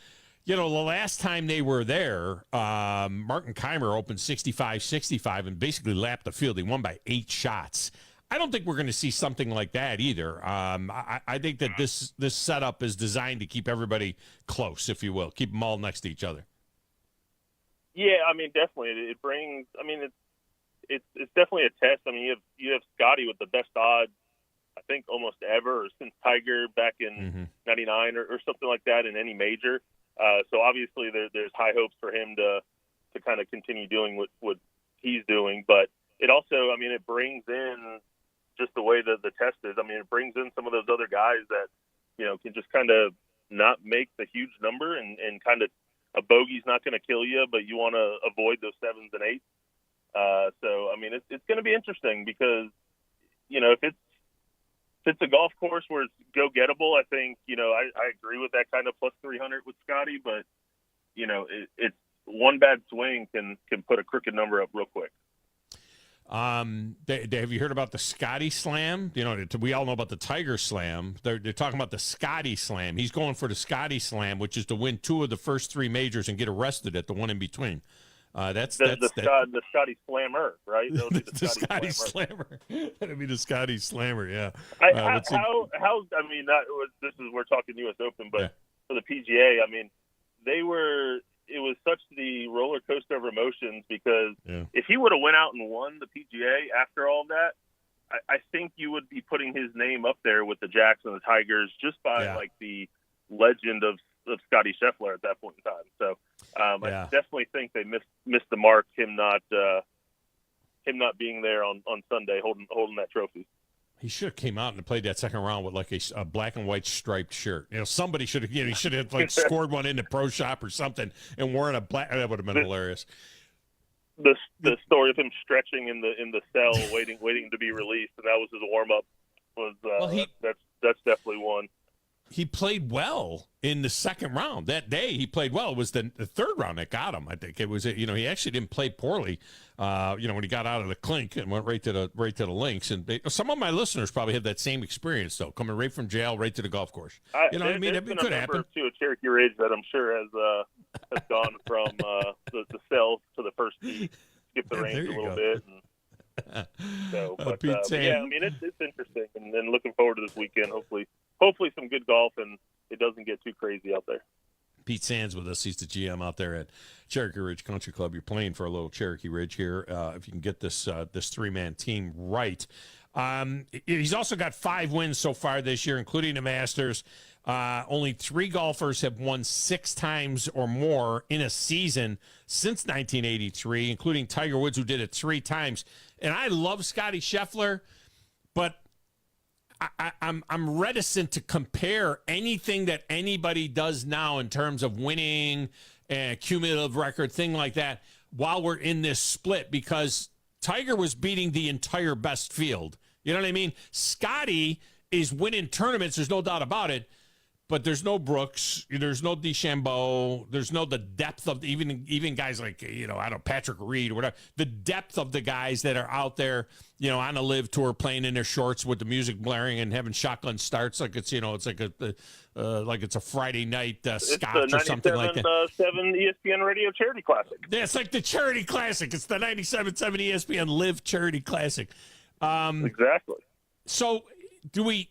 last time they were there, Martin Keimer opened 65-65 and basically lapped the field. He won by 8 shots. I don't think we're going to see something like that either. I think that this setup is designed to keep everybody close, if you will, keep them all next to each other. Yeah, I mean, definitely. It brings. I mean, it's definitely a test. I mean, you have Scotty with the best odds, I think, almost ever, or since Tiger back in '99 or something like that in any major. So obviously there's high hopes for him to kind of continue doing what he's doing. But it also, I mean, it brings in just the way that the test is. I mean, it brings in some of those other guys that, can just kind of not make the huge number and kind of a bogey's not going to kill you, but you want to avoid those 7s and 8s. So, I mean, it's going to be interesting because, if it's a golf course where it's go-gettable, I think, I agree with that kind of plus 300 with Scotty, but, it's one bad swing can put a crooked number up real quick. Have you heard about the Scotty Slam? We all know about the Tiger Slam. They're talking about the Scotty Slam. He's going for the Scotty Slam, which is to win 2 of the first 3 majors and get arrested at the one in between. That's the Scotty Slammer, right? The Scotty Slammer. That'd be the Scotty Slammer, yeah. This is, we're talking U.S. Open, but for the PGA, I mean, it was such the roller coaster of emotions because if he would have went out and won the PGA after all of that, I think you would be putting his name up there with the Jacks and the Tigers just by like the legend of Scotty Scheffler at that point in time. So I definitely think they missed the mark. Him not being there on Sunday holding that trophy. He should have came out and played that second round with like a black and white striped shirt. Somebody should have. He should have like scored one in the pro shop or something and worn a black. That would have been hilarious. The story of him stretching in the cell, waiting to be released, and that was his warm up. That's definitely one. he played well in the second round. That day he played well. It was the third round that got him. I think it was. He actually didn't play poorly. When he got out of the clink and went right to the links. And some of my listeners probably had that same experience though, coming right from jail right to the golf course. What I mean? It could happen. To a Cherokee Ridge that I'm sure has gone from the cell to the first tee, skip the range a little bit. And, Pete Sands. yeah, I mean it's interesting, and then looking forward to this weekend. Hopefully some good golf, and it doesn't get too crazy out there. Pete Sands with us. He's the GM out there at Cherokee Ridge Country Club. You're playing for a little Cherokee Ridge here. If you can get this three-man team right. He's also got 5 wins so far this year, including the Masters. Only 3 golfers have won 6 times or more in a season since 1983, including Tiger Woods, who did it 3 times. And I love Scotty Scheffler, but I'm reticent to compare anything that anybody does now in terms of winning and cumulative record, thing like that, while we're in this split, because Tiger was beating the entire best field. You know what I mean? Scotty is winning tournaments. There's no doubt about it. But there's no Brooks, there's no DeChambeau, there's no the depth of even guys like Patrick Reed or whatever. The depth of the guys that are out there, on a live tour playing in their shorts with the music blaring and having shotgun starts like it's it's a Friday night scotch or something like that. It's the 97.7 ESPN Radio Charity Classic. Yeah, it's like the Charity Classic. It's the 97.7 ESPN Live Charity Classic. Exactly. So do we?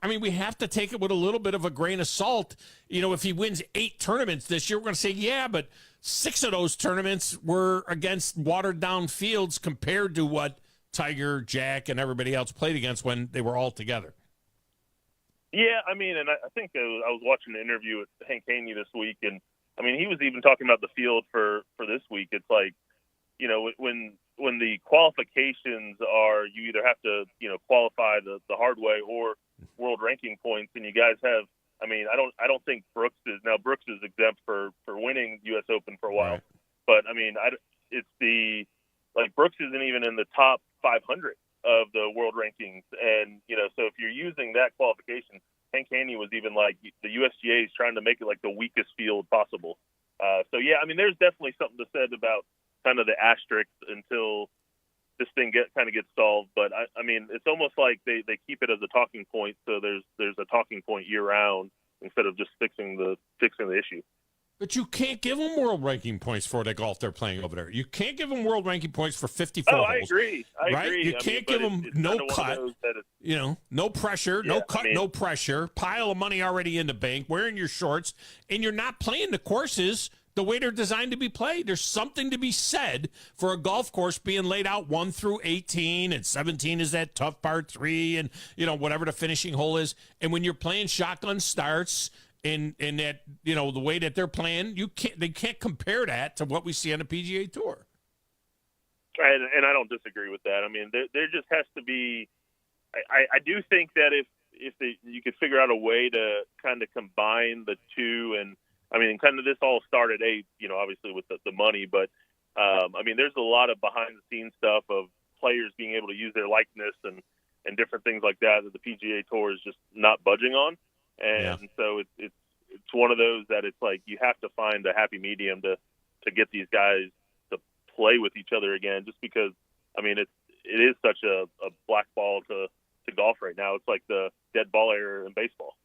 I mean, we have to take it with a little bit of a grain of salt. If he wins 8 tournaments this year, we're going to say, yeah, but 6 of those tournaments were against watered-down fields compared to what Tiger, Jack, and everybody else played against when they were all together. Yeah, I mean, and I think I was watching an interview with Hank Haney this week, and, I mean, he was even talking about the field for this week. It's like, when the qualifications are, you either have to, qualify the hard way or world ranking points, and you guys have, I mean, I don't think Brooks is exempt for winning U.S. Open for a while, right. But I mean, Brooks isn't even in the top 500 of the world rankings, and so if you're using that qualification, Hank Haney was even like the USGA is trying to make it like the weakest field possible. So yeah, I mean, there's definitely something to said about kind of the asterisk until this thing gets solved. But I mean, it's almost like they keep it as a talking point. So there's a talking point year round instead of just fixing the issue. But you can't give them world ranking points for the golf they're playing over there. You can't give them world ranking points for 54 holes. I agree. You can't give them no cut. No pressure, no cut, no pressure. Pile of money already in the bank, wearing your shorts, and you're not playing the courses the way they're designed to be played. There's something to be said for a golf course being laid out 1 through 18, and 17 is that tough par 3, and whatever the finishing hole is. And when you're playing shotgun starts and that the way that they're playing, they can't compare that to what we see on the PGA Tour. And I don't disagree with that. I mean, there just has to be. I do think that if you could figure out a way to kind of combine the two, and I mean, kind of this all started, obviously with the money, but I mean, there's a lot of behind the scenes stuff of players being able to use their likeness and different things like that the PGA Tour is just not budging on. And so it's one of those that it's like you have to find a happy medium to get these guys to play with each other again, just because, I mean, it is such a black ball to golf right now. It's like the dead ball era in baseball.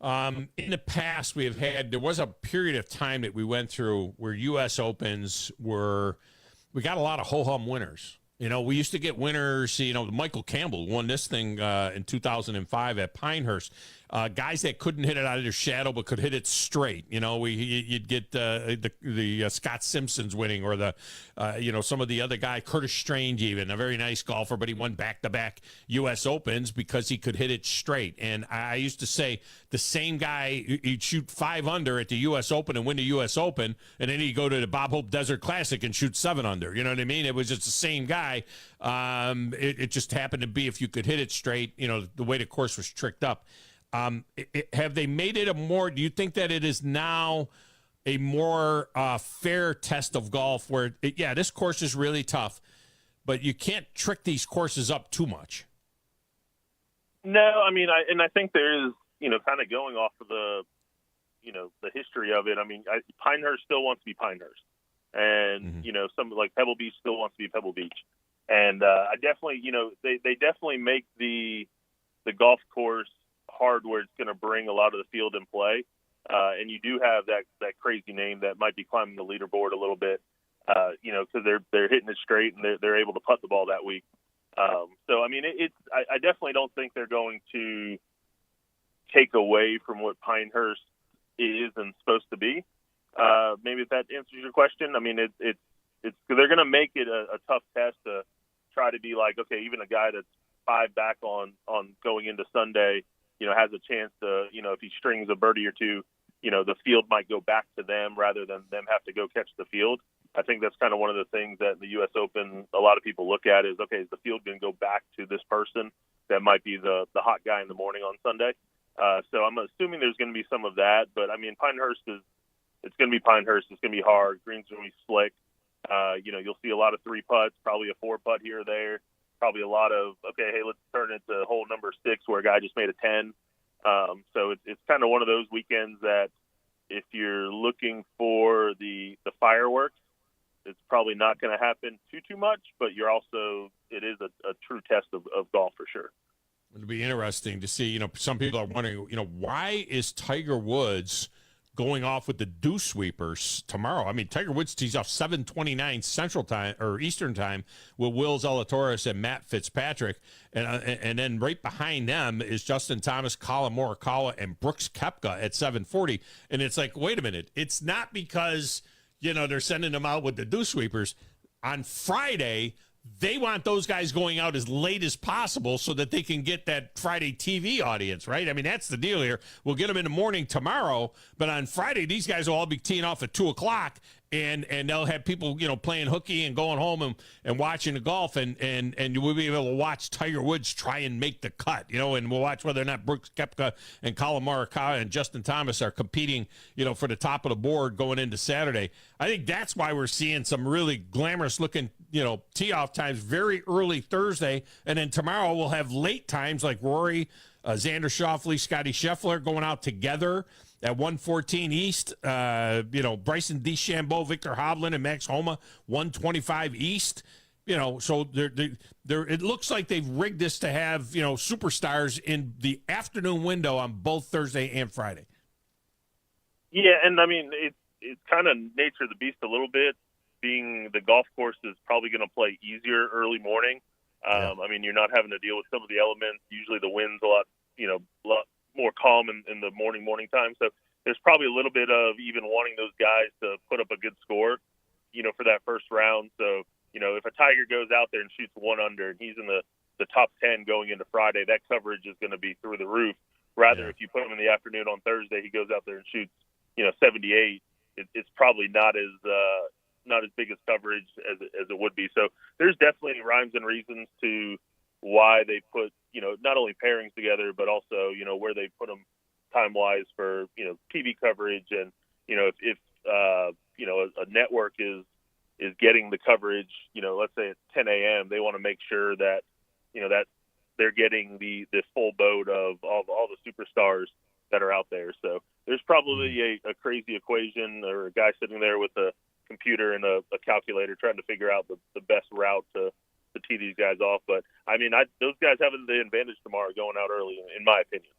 In the past, there was a period of time that we went through where U.S. Opens we got a lot of ho-hum winners. We used to get winners, Michael Campbell won this thing in 2005 at Pinehurst. Guys that couldn't hit it out of their shadow but could hit it straight. You'd get the Scott Simpsons winning, or some of the other guy, Curtis Strange, even a very nice golfer, but he won back-to-back U.S. Opens because he could hit it straight. And I used to say the same guy, he'd shoot 5 under at the U.S. Open and win the U.S. Open, and then he'd go to the Bob Hope Desert Classic and shoot 7 under. You know what I mean? It was just the same guy. It just happened to be, if you could hit it straight, the way the course was tricked up. Have they made it do you think that it is now a more fair test of golf where, this course is really tough, but you can't trick these courses up too much? No, I mean, I think there is kind of going off of the history of it. I mean, Pinehurst still wants to be Pinehurst, and some like Pebble Beach still wants to be Pebble Beach. And I definitely, they definitely make the golf course hard where it's going to bring a lot of the field in play. And you do have that crazy name that might be climbing the leaderboard a little bit, because they're hitting it straight and they're able to putt the ball that week. So I mean, I definitely don't think they're going to take away from what Pinehurst is and supposed to be. Maybe if that answers your question. I mean, it's they're going to make it a tough test to try to be like, okay, even a guy that's 5 back on going into Sunday, has a chance to, if he strings a birdie or two, the field might go back to them rather than them have to go catch the field. I think that's kind of one of the things that the U.S. Open, a lot of people look at is, okay, is the field going to go back to this person that might be the hot guy in the morning on Sunday? So I'm assuming there's going to be some of that. But, I mean, it's going to be Pinehurst. It's going to be hard. Green's going to be slick. You'll see a lot of 3 putts, probably a 4 putt here or there. Probably a lot of, okay, hey, let's turn it to hole number 6 where a guy just made a 10. So it's kind of one of those weekends that if you're looking for the fireworks, it's probably not going to happen too much, but it is a true test of golf for sure. It'll be interesting to see, some people are wondering, why is Tiger Woods going off with the dew sweepers tomorrow? I mean, Tiger Woods tees off 7:29 Central Time or Eastern Time with Will Zalatoris and Matt Fitzpatrick, and then right behind them is Justin Thomas, Colin Morikawa, and Brooks Koepka at 7:40. And it's like, wait a minute, it's not because they're sending them out with the dew sweepers on Friday. They want those guys going out as late as possible so that they can get that Friday TV audience, right? I mean, that's the deal here. We'll get them in the morning tomorrow, but on Friday, these guys will all be teeing off at 2 o'clock, and they'll have people, playing hooky and going home and watching the golf, and we'll be able to watch Tiger Woods try and make the cut, and we'll watch whether or not Brooks Koepka and Colin Morikawa and Justin Thomas are competing, for the top of the board going into Saturday. I think that's why we're seeing some really glamorous-looking, tee-off times very early Thursday, and then tomorrow we'll have late times like Rory, Xander Schauffele, Scotty Scheffler going out together at 114 East, Bryson DeChambeau, Victor Hovland, and Max Homa, 125 East. So it looks like they've rigged this to have, superstars in the afternoon window on both Thursday and Friday. Yeah, and I mean, it's kind of nature of the beast a little bit, being the golf course is probably going to play easier early morning. I mean, you're not having to deal with some of the elements. Usually the wind's a lot more calm in the morning time. So there's probably a little bit of even wanting those guys to put up a good score, for that first round. So, if a Tiger goes out there and shoots 1 under and he's in the top 10 going into Friday, that coverage is going to be through the roof. Rather, if you put him in the afternoon on Thursday, he goes out there and shoots, 78. It's probably not as big as coverage as it would be. So there's definitely rhymes and reasons to why they put, not only pairings together, but also, where they put them time-wise for, TV coverage. And, if a network is getting the coverage, let's say at 10 a.m., they want to make sure that, that they're getting the full boat of all the superstars that are out there. So there's probably a crazy equation or a guy sitting there with a computer and a calculator trying to figure out the best route to tee these guys off. But, I mean, those guys have the advantage tomorrow going out early, in my opinion.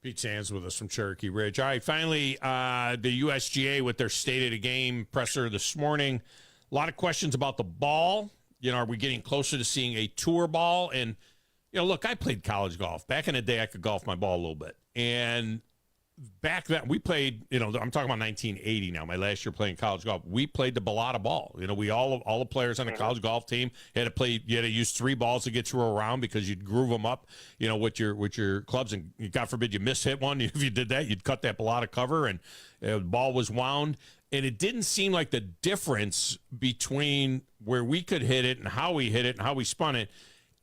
Pete Sands with us from Cherokee Ridge. All right, finally, the USGA with their State of the Game presser this morning. A lot of questions about the ball. Are we getting closer to seeing a tour ball? And, look, I played college golf. Back in the day, I could golf my ball a little bit. And back then, we played, I'm talking about 1980 now, my last year playing college golf. We played the Bellata ball. We all the players on the college golf team had to use 3 balls to get through a round because you'd groove them up, with your clubs. And God forbid you hit one. If you did that, you'd cut that Bellata cover and the ball was wound. And it didn't seem like the difference between where we could hit it and how we hit it and how we spun it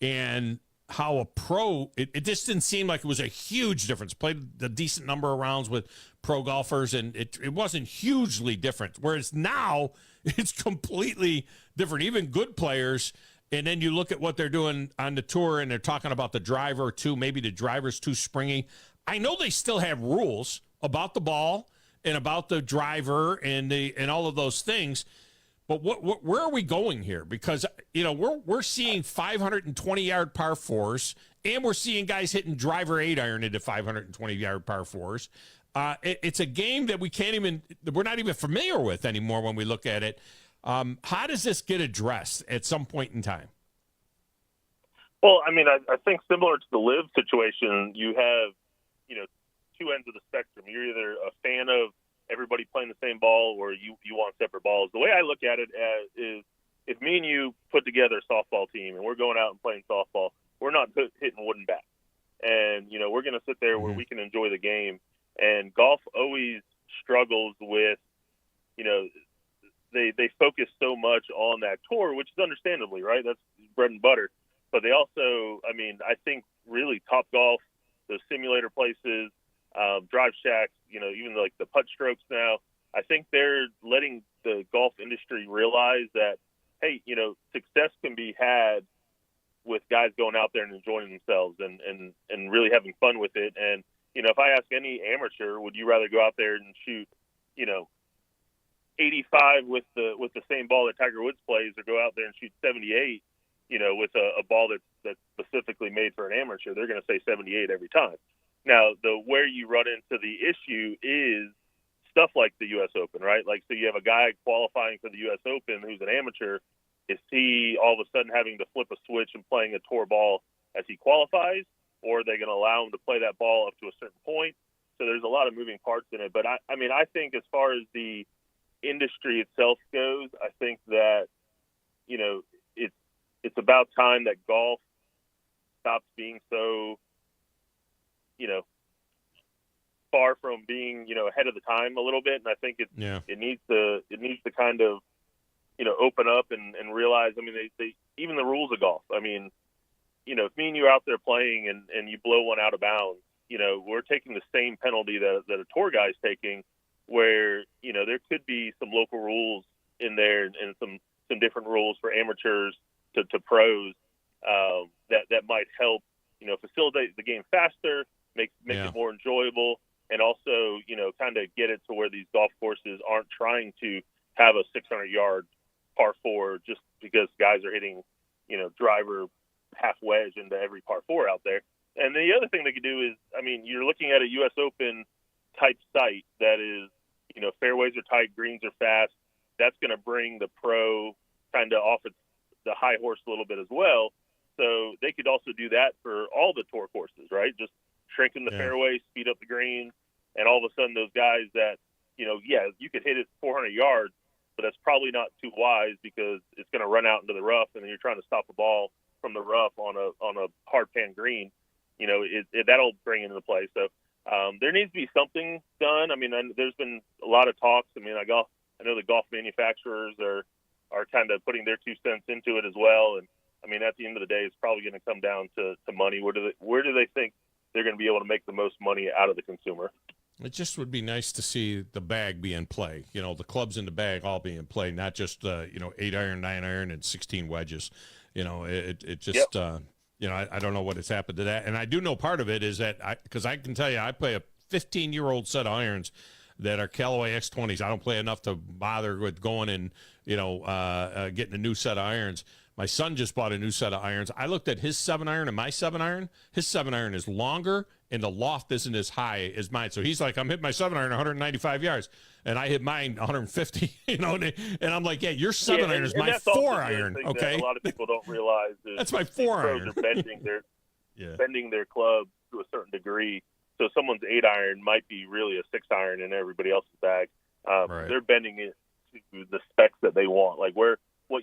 and how a pro, it just didn't seem like it was a huge difference. Played a decent number of rounds with pro golfers, and it wasn't hugely different. Whereas now, it's completely different. Even good players, and then you look at what they're doing on the tour, and they're talking about the driver too. Maybe the driver's too springy. I know they still have rules about the ball and about the driver and all of those things. But where are we going here? Because, we're seeing 520-yard par fours, and we're seeing guys hitting driver 8-iron into 520-yard par fours. It's a game that we're not even familiar with anymore when we look at it. How does this get addressed at some point in time? Well, I mean, I think similar to the live situation, you have, two ends of the spectrum. You're either a fan of everybody playing the same ball or you want separate balls. The way I look at it is if me and you put together a softball team and we're going out and playing softball, we're not hitting wooden bats. And, we're going to sit there where we can enjoy the game. And golf always struggles with, they focus so much on that tour, which is understandably, right? That's bread and butter. But they also, I think really Top Golf, those simulator places, drive shacks, even like the putt strokes now, I think they're letting the golf industry realize that, hey, success can be had with guys going out there and enjoying themselves and really having fun with it. And, if I ask any amateur, would you rather go out there and shoot, 85 with the same ball that Tiger Woods plays, or go out there and shoot 78, with a ball that's specifically made for an amateur? They're going to say 78 every time. Now, where you run into the issue is stuff like the U.S. Open, right? Like, so you have a guy qualifying for the U.S. Open who's an amateur. Is he all of a sudden having to flip a switch and playing a tour ball as he qualifies, or are they going to allow him to play that ball up to a certain point? So there's a lot of moving parts in it. But, I think as far as the industry itself goes, I think that, it's about time that golf stops being so, far from being, ahead of the time a little bit. And I think it needs to kind of, open up and realize, they even the rules of golf. If me and you are out there playing and you blow one out of bounds, we're taking the same penalty that a tour guy's taking, where, there could be some local rules in there and some different rules for amateurs to pros that might help, facilitate the game faster, make it more enjoyable, and also, kind of get it to where these golf courses aren't trying to have a 600-yard par four just because guys are hitting, driver half wedge into every par four out there. And the other thing they could do is, you're looking at a U.S. Open type site that is, fairways are tight, greens are fast. That's going to bring the pro kind of off the high horse a little bit as well. So they could also do that for all the tour courses, right? Just shrinking the fairway, speed up the greens, and all of a sudden those guys that, you could hit it 400 yards, but that's probably not too wise because it's going to run out into the rough, and then you're trying to stop a ball from the rough on a hard pan green. That'll bring into play. So there needs to be something done. There's been a lot of talks. I know the golf manufacturers are kind of putting their 2 cents into it as well. And at the end of the day, it's probably going to come down to money. Where do they think they're going to be able to make the most money out of the consumer? It just would be nice to see the bag be in play. The clubs in the bag all be in play, not just 8-iron, 9-iron, and 16 wedges. It just I don't know what has happened to that. And I do know part of it is that because I can tell you I play a 15-year-old set of irons that are Callaway X20s. I don't play enough to bother with going and getting a new set of irons. My son just bought a new set of irons. I looked at his 7-iron and my 7-iron. His 7-iron is longer, and the loft isn't as high as mine. So he's like, I'm hitting my 7-iron 195 yards, and I hit mine 150. And I'm like, yeah, your 7-iron is my 4-iron. Okay, a lot of people don't realize is that's my 4-iron. Pros are bending their club to a certain degree. So someone's 8-iron might be really a 6-iron in everybody else's bag. Right. They're bending it to the specs that they want, like what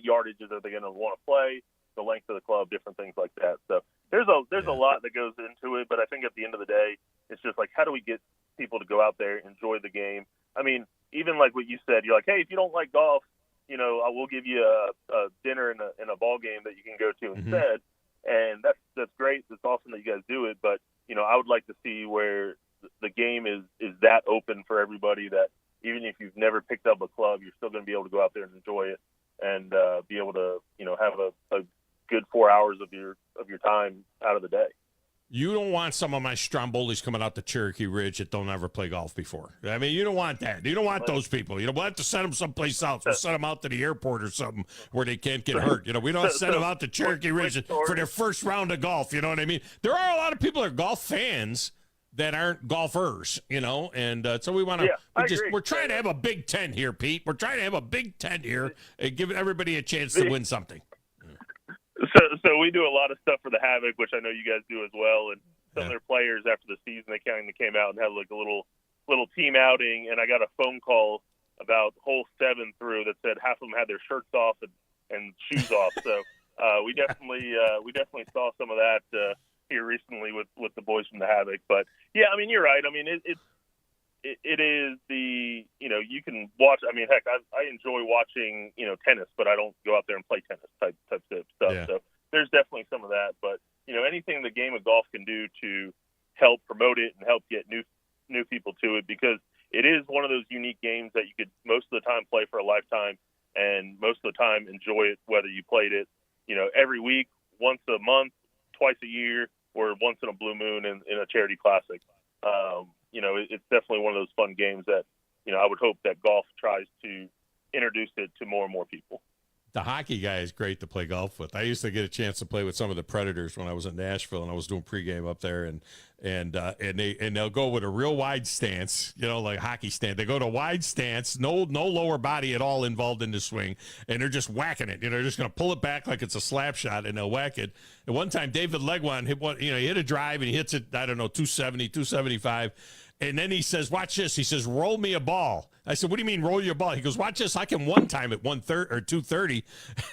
yardages are they going to want to play, the length of the club, different things like that. So there's a lot that goes into it, but I think at the end of the day, it's just like, how do we get people to go out there, enjoy the game? Even like what you said, you're like, hey, if you don't like golf, I will give you a dinner and a ball game that you can go to instead. And that's great. It's awesome that you guys do it. But, I would like to see where the game is that open for everybody that even if you've never picked up a club, you're still going to be able to go out there and enjoy it and be able to, have a good 4 hours of your time out of the day. You don't want some of my Stromboli's coming out to Cherokee Ridge that don't ever play golf before. I mean, you don't want that. You don't want those people. You know, we'll have to send them someplace else. We'll send them out to the airport or something where they can't get hurt. You know, we don't send them out to Cherokee Ridge for their first round of golf. You know what I mean? There are a lot of people that are golf fans that aren't golfers, you know, and so we want to. We're trying to have a big tent here, Pete. We're trying to have a big tent here and give everybody a chance to win something. So we do a lot of stuff for the Havoc, which I know you guys do as well. And some of their players after the season, they kind of came out and had like a little team outing. And I got a phone call about hole 7 through that said half of them had their shirts off and shoes off. So we definitely saw some of that here recently with the boys from the Havoc. But yeah, I mean, you're right. I mean, it is the, you know, you can watch. I mean, heck, I enjoy watching, you know, tennis, but I don't go out there and play tennis type of stuff. Yeah. So there's definitely some of that. But, you know, anything the game of golf can do to help promote it and help get new people to it, because it is one of those unique games that you could most of the time play for a lifetime and most of the time enjoy it, whether you played it, you know, every week, once a month, twice a year, or once in a blue moon in a charity classic. You know, it's definitely one of those fun games that, you know, I would hope that golf tries to introduce it to more and more people. The hockey guy is great to play golf with. I used to get a chance to play with some of the Predators when I was in Nashville, and I was doing pregame up there, and they'll go with a real wide stance, you know, like hockey stand. They go to wide stance, no lower body at all involved in the swing, and they're just whacking it. You know, they're just going to pull it back like it's a slap shot, and they'll whack it. And one time, David Legwan he hit a drive, and he hits it, I don't know, 270, 275. And then he says, watch this. He says, roll me a ball. I said, what do you mean roll your ball? He goes, watch this. I can one time at 130 or 230.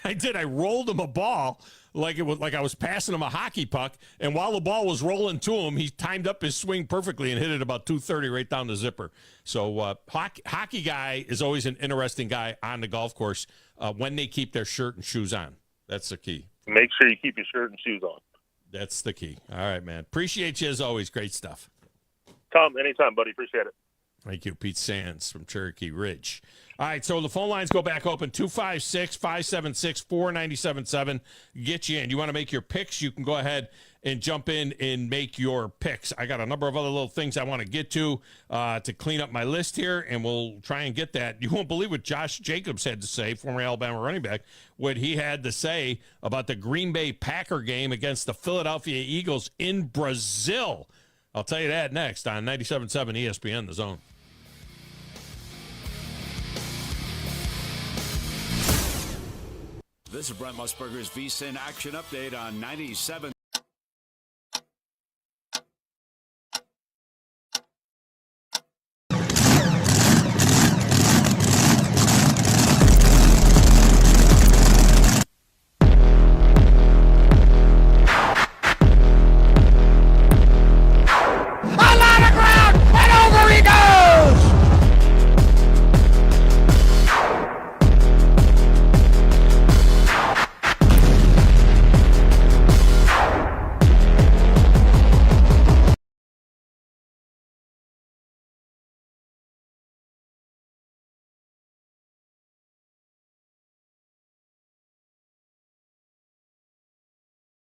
I did. I rolled him a ball like I was passing him a hockey puck. And while the ball was rolling to him, he timed up his swing perfectly and hit it about 230 right down the zipper. So hockey guy is always an interesting guy on the golf course when they keep their shirt and shoes on. That's the key. Make sure you keep your shirt and shoes on. That's the key. All right, man. Appreciate you as always. Great stuff. Tom, anytime, buddy. Appreciate it. Thank you, Pete Sands from Cherokee Ridge. All right, so the phone lines go back open, 256-576-4977. Get you in. You want to make your picks, you can go ahead and jump in and make your picks. I got a number of other little things I want to get to clean up my list here, and we'll try and get that. You won't believe what Josh Jacobs had to say, former Alabama running back, what he had to say about the Green Bay Packer game against the Philadelphia Eagles in Brazil. I'll tell you that next on 97.7 ESPN, The Zone. This is Brent Musburger's VSiN Action Update on 97.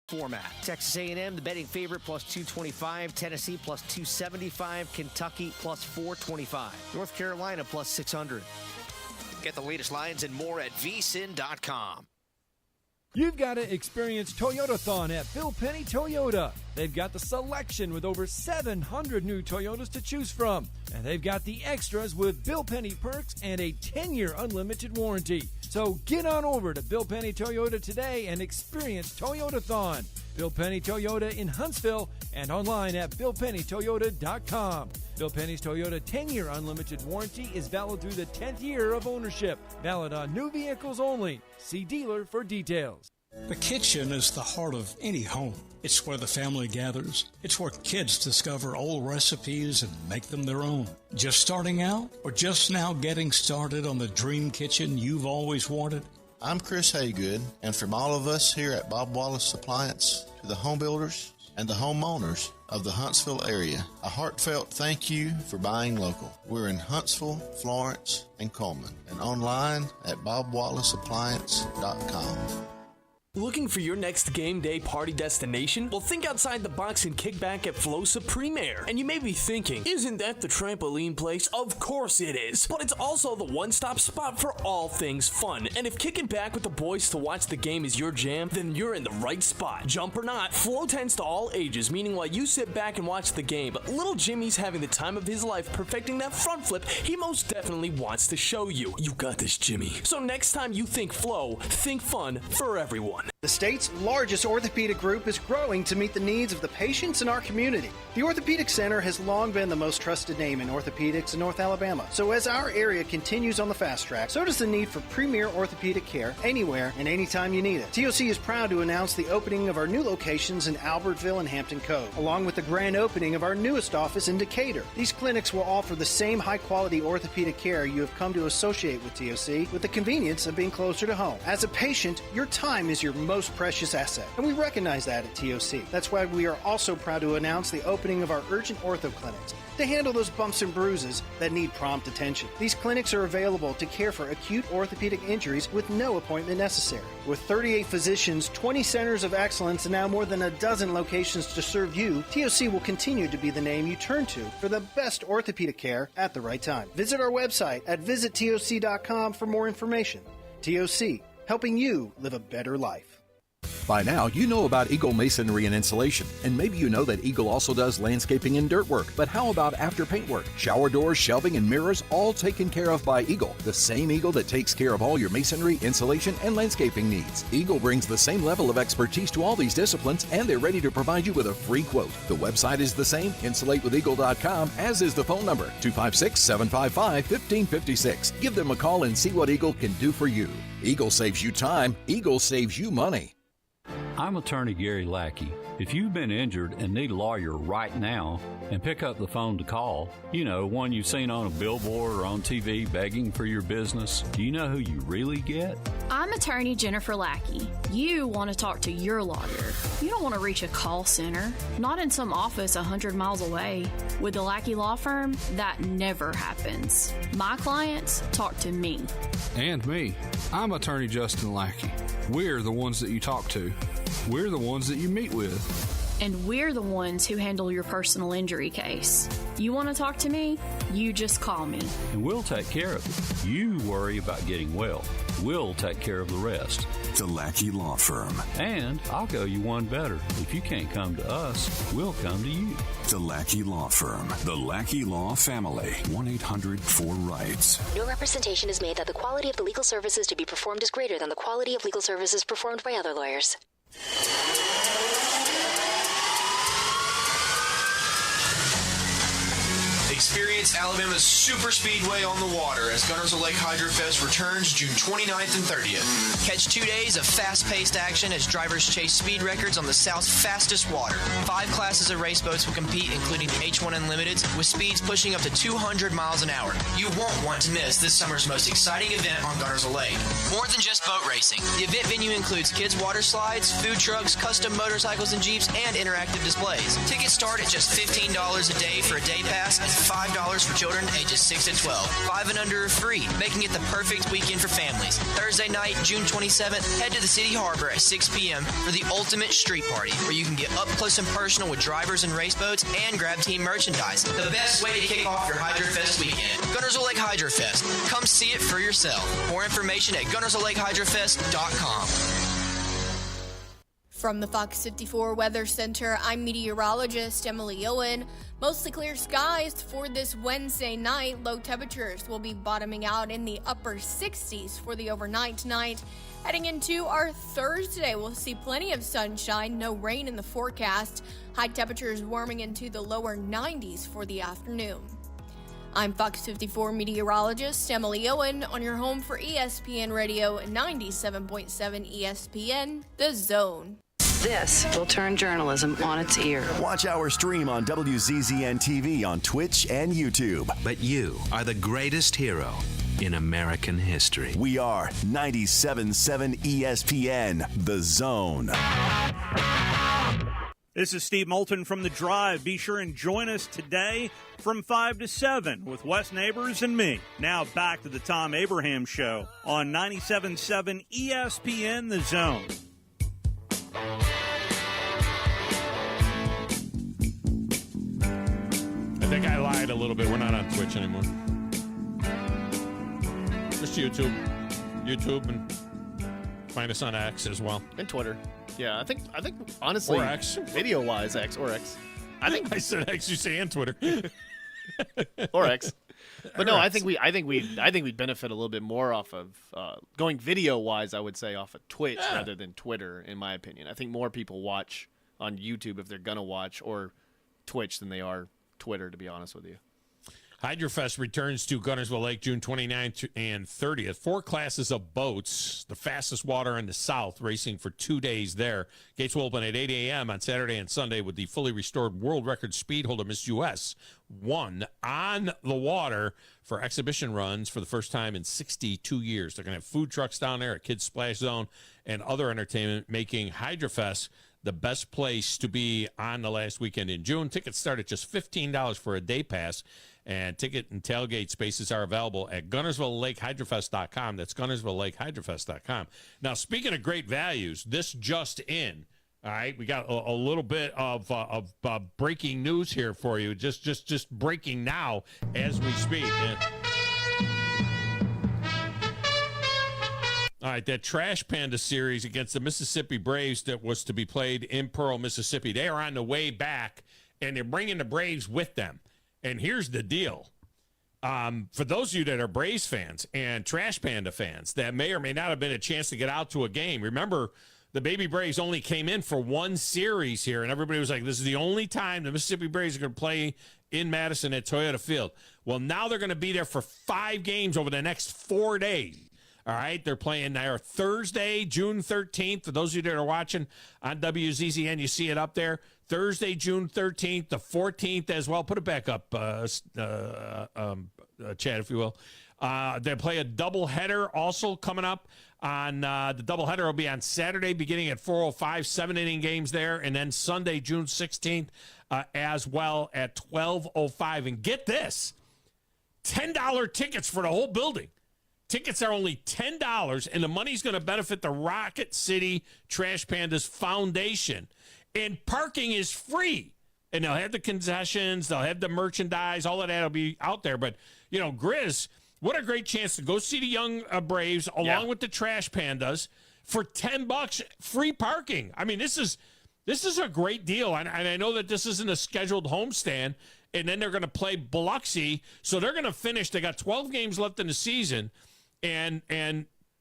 Format. Texas A&M, the betting favorite, plus 225. Tennessee, plus 275. Kentucky, plus 425. North Carolina, plus 600. Get the latest lines and more at vsin.com. You've got to experience Toyotathon at Bill Penny Toyota. They've got the selection with over 700 new Toyotas to choose from. And they've got the extras with Bill Penny perks and a 10-year unlimited warranty. So get on over to Bill Penny Toyota today and experience Toyotathon. Bill Penny Toyota in Huntsville and online at BillPennyToyota.com. Bill Penny's Toyota 10-year unlimited warranty is valid through the 10th year of ownership. Valid on new vehicles only. See dealer for details. The kitchen is the heart of any home. It's where the family gathers. It's where kids discover old recipes and make them their own. Just starting out or just now getting started on the dream kitchen you've always wanted? I'm Chris Haygood, and from all of us here at Bob Wallace Appliance to the home builders and the homeowners of the Huntsville area, a heartfelt thank you for buying local. We're in Huntsville, Florence, and Coleman, and online at bobwallaceappliance.com. Looking for your next game day party destination? Well, think outside the box and kick back at Flosa Premier. And you may be thinking, isn't that the trampoline place? Of course it is. But it's also the one-stop spot for all things fun. And if kicking back with the boys to watch the game is your jam, then you're in the right spot. Jump or not, Flo tends to all ages, meaning while you sit back and watch the game, but little Jimmy's having the time of his life perfecting that front flip he most definitely wants to show you. You got this, Jimmy. So next time you think Flo, think fun for everyone. The state's largest orthopedic group is growing to meet the needs of the patients in our community. The Orthopedic Center has long been the most trusted name in orthopedics in North Alabama. So as our area continues on the fast track, so does the need for premier orthopedic care anywhere and anytime you need it. TOC is proud to announce the opening of our new locations in Albertville and Hampton Cove, along with the grand opening of our newest office in Decatur. These clinics will offer the same high-quality orthopedic care you have come to associate with TOC, with the convenience of being closer to home. As a patient, your time is your most precious asset, and we recognize that at TOC. That's why we are also proud to announce the opening of our urgent ortho clinics to handle those bumps and bruises that need prompt attention. These clinics are available to care for acute orthopedic injuries with no appointment necessary. With 38 physicians, 20 centers of excellence, and now more than a dozen locations to serve you, TOC will continue to be the name you turn to for the best orthopedic care at the right time. Visit our website at visittoc.com for more information. TOC, helping you live a better life. By now, you know about Eagle Masonry and Insulation, and maybe you know that Eagle also does landscaping and dirt work. But how about after paint work? Shower doors, shelving, and mirrors, all taken care of by Eagle, the same Eagle that takes care of all your masonry, insulation, and landscaping needs. Eagle brings the same level of expertise to all these disciplines, and they're ready to provide you with a free quote. The website is the same, insulatewitheagle.com, as is the phone number, 256-755-1556. Give them a call and see what Eagle can do for you. Eagle saves you time. Eagle saves you money. I'm attorney Gary Lackey. If you've been injured and need a lawyer right now, and pick up the phone to call, you know, one you've seen on a billboard or on TV begging for your business, do you know who you really get? I'm attorney Jennifer Lackey. You want to talk to your lawyer. You don't want to reach a call center, not in some office 100 miles away. With the Lackey Law Firm, that never happens. My clients talk to me. And me. I'm attorney Justin Lackey. We're the ones that you talk to. We're the ones that you meet with. And we're the ones who handle your personal injury case. You want to talk to me? You just call me. And we'll take care of it. You worry about getting well. We'll take care of the rest. The Lackey Law Firm. And I'll go you one better. If you can't come to us, we'll come to you. The Lackey Law Firm. The Lackey Law Family. 1-800-4RIGHTS. No representation is made that the quality of the legal services to be performed is greater than the quality of legal services performed by other lawyers. Experience Alabama's super speedway on the water as Gunners of Lake Hydrofest returns June 29th and 30th. Catch 2 days of fast-paced action as drivers chase speed records on the South's fastest water. 5 classes of race boats will compete, including the H1 Unlimiteds, with speeds pushing up to 200 miles an hour. You won't want to miss this summer's most exciting event on Gunners of Lake. More than just boat racing. The event venue includes kids' water slides, food trucks, custom motorcycles and Jeeps, and interactive displays. Tickets start at just $15 a day for a day pass and $5 for children ages 6 to 12. 5 and under are free, making it the perfect weekend for families. Thursday night, June 27th, head to the City Harbor at 6 p.m. for the ultimate street party, where you can get up close and personal with drivers and race boats and grab team merchandise. The best way to kick off your Hydrofest weekend. Gunners of Lake Hydrofest. Come see it for yourself. More information at gunnersoflakehydrofest.com. From the Fox 54 Weather Center, I'm meteorologist Emily Owen. Mostly clear skies for this Wednesday night. Low temperatures will be bottoming out in the upper 60s for the overnight tonight. Heading into our Thursday, we'll see plenty of sunshine, no rain in the forecast. High temperatures warming into the lower 90s for the afternoon. I'm Fox 54 meteorologist Emily Owen on your home for ESPN Radio 97.7 ESPN, The Zone. This will turn journalism on its ear. Watch our stream on WZZN TV on Twitch and YouTube. But you are the greatest hero in American history. We are 97.7 ESPN, The Zone. This is Steve Moulton from The Drive. Be sure and join us today from 5 to 7 with Wes Neighbors and me. Now back to the Thom Abraham Show on 97.7 ESPN, The Zone. I think I lied a little bit. We're not on Twitch anymore. Just YouTube, and find us on X as well. And Twitter. Yeah, I think honestly, or X, video-wise, X or X. I think I said X. You say and Twitter or X. But no, I think we'd benefit a little bit more off of going video-wise. I would say off of Twitch rather than Twitter, in my opinion. I think more people watch on YouTube if they're gonna watch, or Twitch, than they are Twitter, to be honest with you. HydroFest returns to Guntersville Lake June 29th and 30th. 4 classes of boats, the fastest water in the South, racing for 2 days there. Gates will open at 8 a.m. on Saturday and Sunday with the fully restored world record speed holder, Miss US, won on the water for exhibition runs for the first time in 62 years. They're going to have food trucks down there, a kids splash zone, and other entertainment, making HydroFest the best place to be on the last weekend in June. Tickets start at just $15 for a day pass, and ticket and tailgate spaces are available at GuntersvilleLakeHydroFest.com. That's GuntersvilleLakeHydroFest.com. Now, speaking of great values, this just in. All right, we got a little bit of breaking news here for you. Just breaking now as we speak. Yeah. All right, that Trash Panda series against the Mississippi Braves that was to be played in Pearl, Mississippi, they are on the way back, and they're bringing the Braves with them. And here's the deal. For those of you that are Braves fans and Trash Panda fans that may or may not have been a chance to get out to a game, remember, the Baby Braves only came in for one series here, and everybody was like, this is the only time the Mississippi Braves are going to play in Madison at Toyota Field. Well, now they're going to be there for 5 games over the next 4 days. All right, they're playing there Thursday, June 13th. For those of you that are watching on WZZN, you see it up there. Thursday, June 13th, the 14th as well. Put it back up, Chad, if you will. They play a doubleheader also coming up. On the doubleheader will be on Saturday beginning at 4:05, 7-inning games there. And then Sunday, June 16th as well at 12:05. And get this, $10 tickets for the whole building. Tickets are only $10, and the money's going to benefit the Rocket City Trash Pandas Foundation. And parking is free. And they'll have the concessions, they'll have the merchandise, all of that will be out there. But, you know, Grizz, what a great chance to go see the young Braves along with the Trash Pandas for $10, free parking. I mean, this is a great deal. And I know that this isn't a scheduled homestand, and then they're going to play Biloxi. So they're going to finish. They got 12 games left in the season. And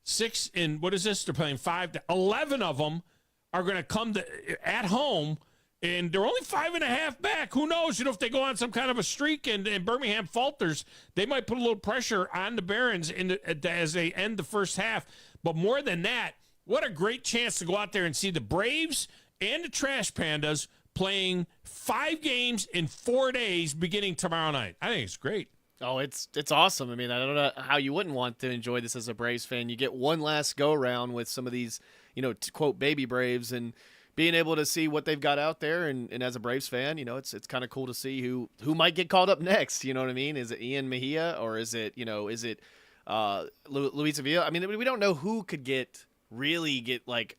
6 in, what is this? They're playing 5 to 11 of them are going to come at home, and they're only 5.5 back. Who knows? You know, if they go on some kind of a streak and Birmingham falters, they might put a little pressure on the Barons as they end the first half. But more than that, what a great chance to go out there and see the Braves and the Trash Pandas playing 5 games in 4 days beginning tomorrow night. I think it's great. Oh, it's awesome. I mean, I don't know how you wouldn't want to enjoy this as a Braves fan. You get one last go-around with some of these, you know, to quote, baby Braves, and being able to see what they've got out there. And as a Braves fan, you know, it's kind of cool to see who might get called up next. You know what I mean? Is it Ian Mejia, or is it Luis Avila? I mean, we don't know who could really get like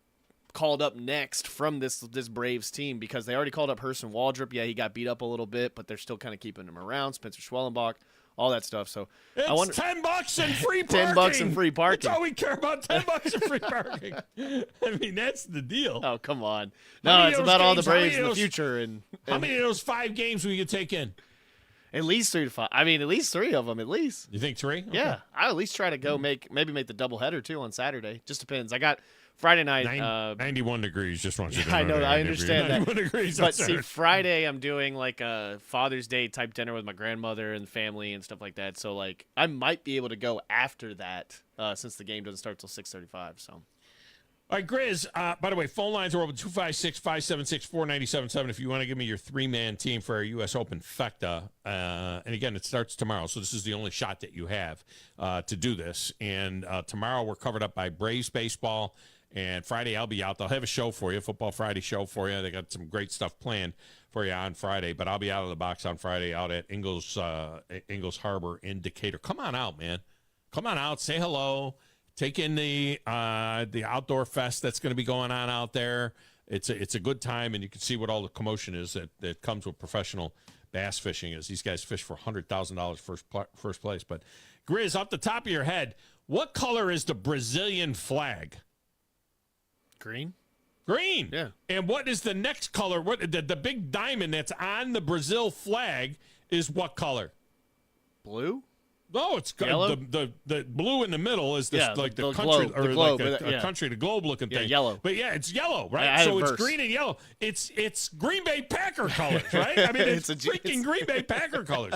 called up next from this Braves team, because they already called up Herson Waldrop. Yeah, he got beat up a little bit, but they're still kind of keeping him around. Spencer Schwellenbach, all that stuff. So it's I wonder, $10 and free parking. $10 and free parking. That's all we care about. $10 and free parking. I mean, that's the deal. Oh, come on. No, it's about all the Braves in the future. And how many of those 5 games will you take in? At least 3 to 5. I mean, at least 3 of them. At least. You think 3? Okay. Yeah, I at least try to go maybe make the doubleheader too on Saturday. Just depends. I got Friday night. 91 degrees. Just want you to know. I know. I understand that. 91 degrees. But see, Friday I'm doing like a Father's Day type dinner with my grandmother and family and stuff like that. So like I might be able to go after that since the game doesn't start till 6:35. So. All right, Grizz, by the way, phone lines are open 256-576-4977 if you want to give me your 3-man team for our U.S. Open FECTA. And, again, it starts tomorrow, so this is the only shot that you have to do this. And tomorrow we're covered up by Braves baseball, and Friday I'll be out. They'll have a show for you, Football Friday show for you. They got some great stuff planned for you on Friday, but I'll be out of the box on Friday out at Ingalls Harbor in Decatur. Come on out, man. Come on out, say hello. Take in the outdoor fest that's going to be going on out there. it's a good time, and you can see what all the commotion is that comes with professional bass fishing. As these guys fish for $100,000 first place. But Grizz, off the top of your head, what color is the Brazilian flag? Green. Green. Yeah. And what is the next color? What the big diamond that's on the Brazil flag is what color? Blue. No, it's Yellow? the blue in the middle is Yeah, like the the country globe, or the globe, like a yeah. country, the globe looking Yeah, thing. yellow. But yeah, it's yellow, right? I had So it it's verse. green and yellow. It's Green Bay Packer colors, right? I mean, it's freaking Green Bay Packer colors.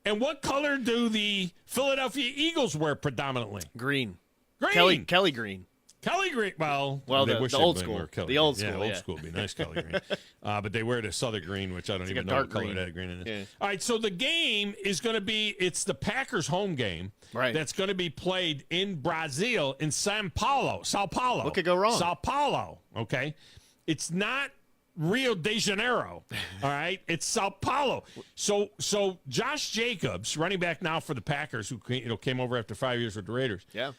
And what color do the Philadelphia Eagles wear predominantly? Green. Green. Kelly green. Kelly green. Well, the wish old they'd school. wear Kelly The old green. school, Old yeah. school would be nice Kelly green. But they wear the Southern green, which I don't It's even like a know what dark color green. that green is. Yeah. All right, so the game is going to be, it's the Packers home game. Right. That's going to be played in Brazil, in Sao Paulo. What could go wrong? Sao Paulo, okay? It's not Rio de Janeiro, all right? It's Sao Paulo. So Josh Jacobs, running back now for the Packers, who came over after 5 years with the Raiders. Yeah.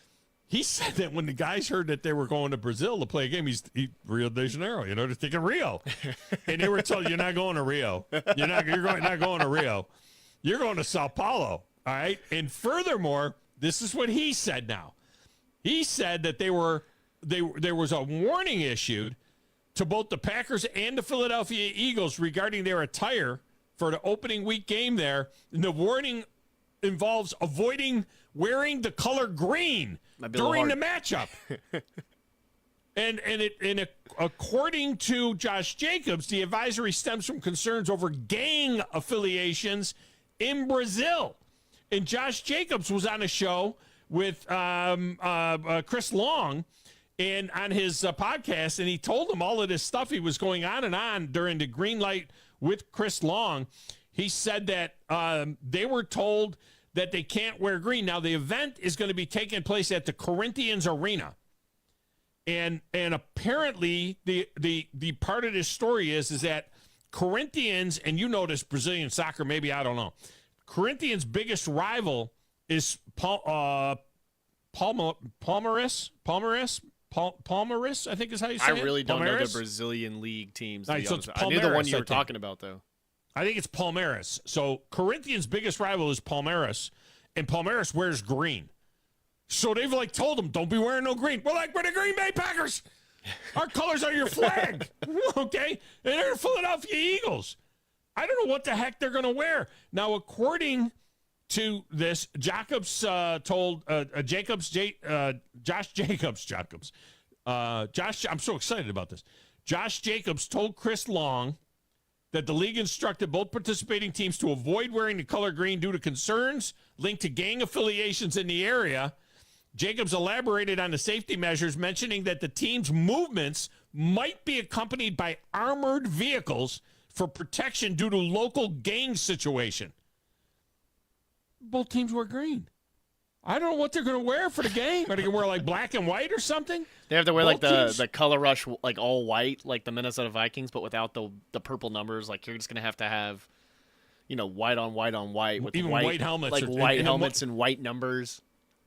He said that when the guys heard that they were going to Brazil to play a game, he Rio de Janeiro, they're thinking Rio. And they were told, you're not going to Rio. You're not going to Rio. You're going to Sao Paulo, all right? And furthermore, this is what he said now. He said that there was a warning issued to both the Packers and the Philadelphia Eagles regarding their attire for the opening week game there. And the warning involves avoiding wearing the color green during the matchup. and according to Josh Jacobs, the advisory stems from concerns over gang affiliations in Brazil. And Josh Jacobs was on a show with Chris Long and on his podcast, and he told him all of this stuff. He was going on and on during the green light with Chris Long. He said that they were told that they can't wear green. Now, the event is going to be taking place at the Corinthians Arena. And apparently the part of this story is that Corinthians, and you know this Brazilian soccer, maybe, I don't know. Corinthians' biggest rival is Palmeiras, I think is how you say it. I really don't know the Palmeiras? Brazilian league teams. All right, so it's I knew the one Palmeiras, you I were think. talking about, though. I think it's Palmeiras. So Corinthians' biggest rival is Palmeiras, and Palmeiras wears green. So they've told them, don't be wearing no green. We're the Green Bay Packers. Our colors are your flag. Okay? And they're the Philadelphia Eagles. I don't know what the heck they're going to wear. Now, according to this, Jacobs told Josh Jacobs. I'm so excited about this. Josh Jacobs told Chris Long that the league instructed both participating teams to avoid wearing the color green due to concerns linked to gang affiliations in the area. Jacobs elaborated on the safety measures, mentioning that the team's movements might be accompanied by armored vehicles for protection due to local gang situation. Both teams wear green. I don't know what they're going to wear for the game. Are they going to wear black and white or something? They have to wear Both teams- the color rush all white, like the Minnesota Vikings, but without the purple numbers. You're just gonna have to have, white on white on white with Even white helmets, white and helmets and white numbers.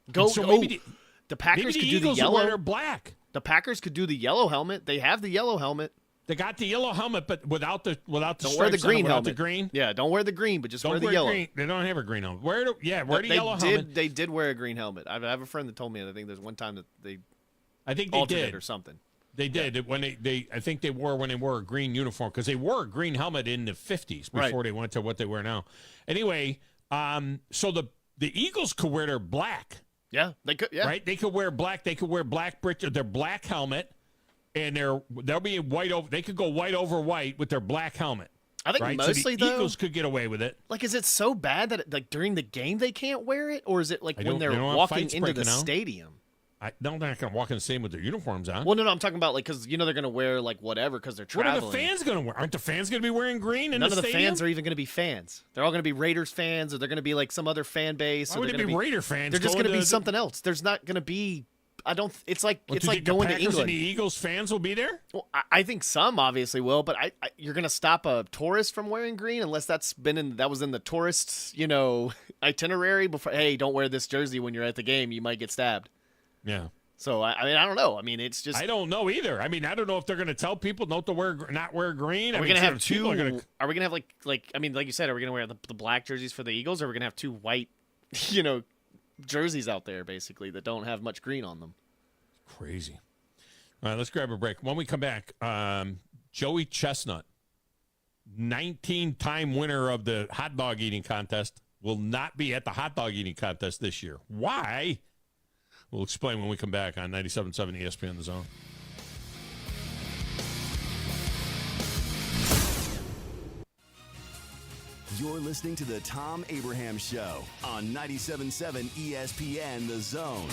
The Packers maybe the could do the Eagles will yellow. wear their black. The Packers could do the yellow helmet. They have the yellow helmet. They got the yellow helmet, but without the Don't wear the stripes on it, green without helmet. the green. Yeah, don't wear the green, but just Don't wear the wear yellow. green. They don't have a green helmet. Wear the They yellow helmet. They did wear a green helmet. I have a friend that told me. I think there's one time that they. I think they alternate did or something. They did when they. I think they wore a green uniform because they wore a green helmet in the 50s before they went to what they wear now. Anyway, so the Eagles could wear their black. Yeah, they could. Yeah, Right, they could wear black. They could wear their black helmet, and they'll be white over. They could go white over white with their black helmet. I think right? mostly so the though, Eagles could get away with it. Is it so bad that during the game they can't wear it, or is it when they're they don't have walking fights into the breaking out. stadium? I don't think they're walking the same with their uniforms on. Well, no, I'm talking about because they're going to wear whatever because they're What traveling. are the fans going to wear? Aren't the fans going to be wearing green in None the of the stadium? fans are even going to be fans. They're all going to be Raiders fans, or they're going to be some other fan base. Why or would they're they gonna be Raider fans? They're just going to be to something else. There's not going to be. I don't. It's like Well, it's do you like think the going to Packers England. and the Eagles fans will be there? Well, I think some obviously will, but you're going to stop a tourist from wearing green unless that was in the tourist itinerary before. Hey, don't wear this jersey when you're at the game. You might get stabbed. Yeah. So, I mean, I don't know. I mean, it's just... I don't know either. I mean, I don't know if they're going to tell people not wear green. Are we going to have two... Are we going to have, like I mean, like you said, are we going to wear the black jerseys for the Eagles, or are we going to have two white, jerseys out there, basically, that don't have much green on them? Crazy. All right, let's grab a break. When we come back, Joey Chestnut, 19-time winner of the hot dog eating contest, will not be at the hot dog eating contest this year. Why? We'll explain when we come back on 97.7 ESPN The Zone. You're listening to the Thom Abraham Show on 97.7 ESPN The Zone.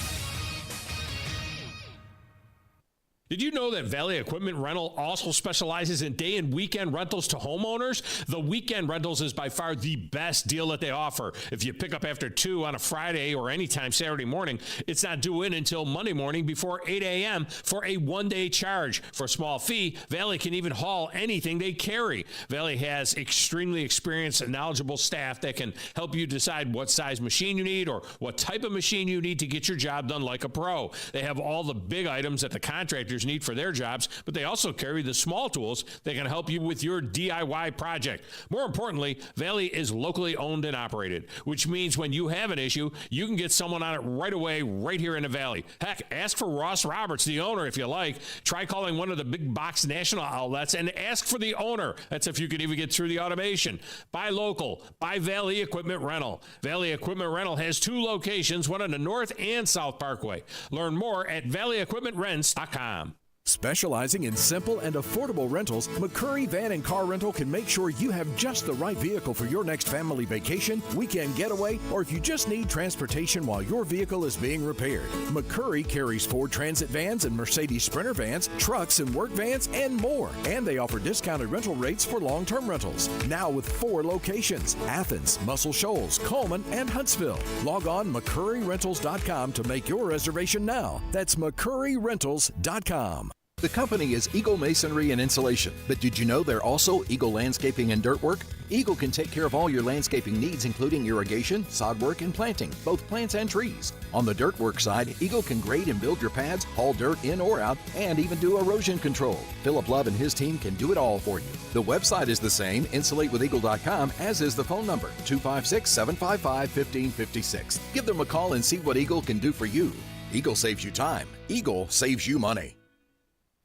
Did you know that Valley Equipment Rental also specializes in day and weekend rentals to homeowners? The weekend rentals is by far the best deal that they offer. If you pick up after 2 on a Friday or anytime Saturday morning, it's not due in until Monday morning before 8 a.m. for a one-day charge. For a small fee, Valley can even haul anything they carry. Valley has extremely experienced and knowledgeable staff that can help you decide what size machine you need or what type of machine you need to get your job done like a pro. They have all the big items that the contractors need for their jobs, but they also carry the small tools that can help you with your DIY project. More importantly, Valley is locally owned and operated, which means when you have an issue, you can get someone on it right away, right here in the Valley. Heck, ask for Ross Roberts, the owner, if you like. Try calling one of the big box national outlets and ask for the owner. That's if you could even get through the automation. Buy local. Buy Valley Equipment Rental. Valley Equipment Rental has 2 locations, one on the North and South Parkway. Learn more at valleyequipmentrents.com. Specializing in simple and affordable rentals, McCurry Van and Car Rental can make sure you have just the right vehicle for your next family vacation, weekend getaway, or if you just need transportation while your vehicle is being repaired. McCurry carries Ford Transit vans and Mercedes Sprinter vans, trucks and work vans, and more. And they offer discounted rental rates for long-term rentals. Now with 4 locations: Athens, Muscle Shoals, Coleman, and Huntsville. Log on McCurryRentals.com to make your reservation now. That's McCurryRentals.com. The company is Eagle Masonry and Insulation, but did you know they're also Eagle Landscaping and Dirt Work? Eagle can take care of all your landscaping needs, including irrigation, sod work, and planting, both plants and trees. On the dirt work side, Eagle can grade and build your pads, haul dirt in or out, and even do erosion control. Philip Love and his team can do it all for you. The website is the same, insulatewitheagle.com, as is the phone number, 256-755-1556. Give them a call and see what Eagle can do for you. Eagle saves you time. Eagle saves you money.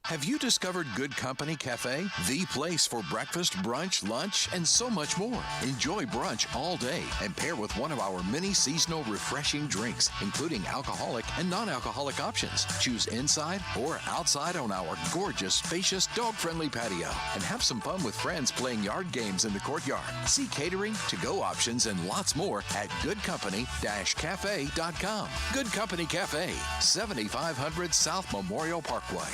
Have you discovered Good Company Cafe? The place for breakfast, brunch, lunch, and so much more. Enjoy brunch all day and pair with one of our many seasonal refreshing drinks, including alcoholic and non-alcoholic options. Choose inside or outside on our gorgeous, spacious, dog-friendly patio. And have some fun with friends playing yard games in the courtyard. See catering, to-go options, and lots more at goodcompany-cafe.com. Good Company Cafe, 7500 South Memorial Parkway.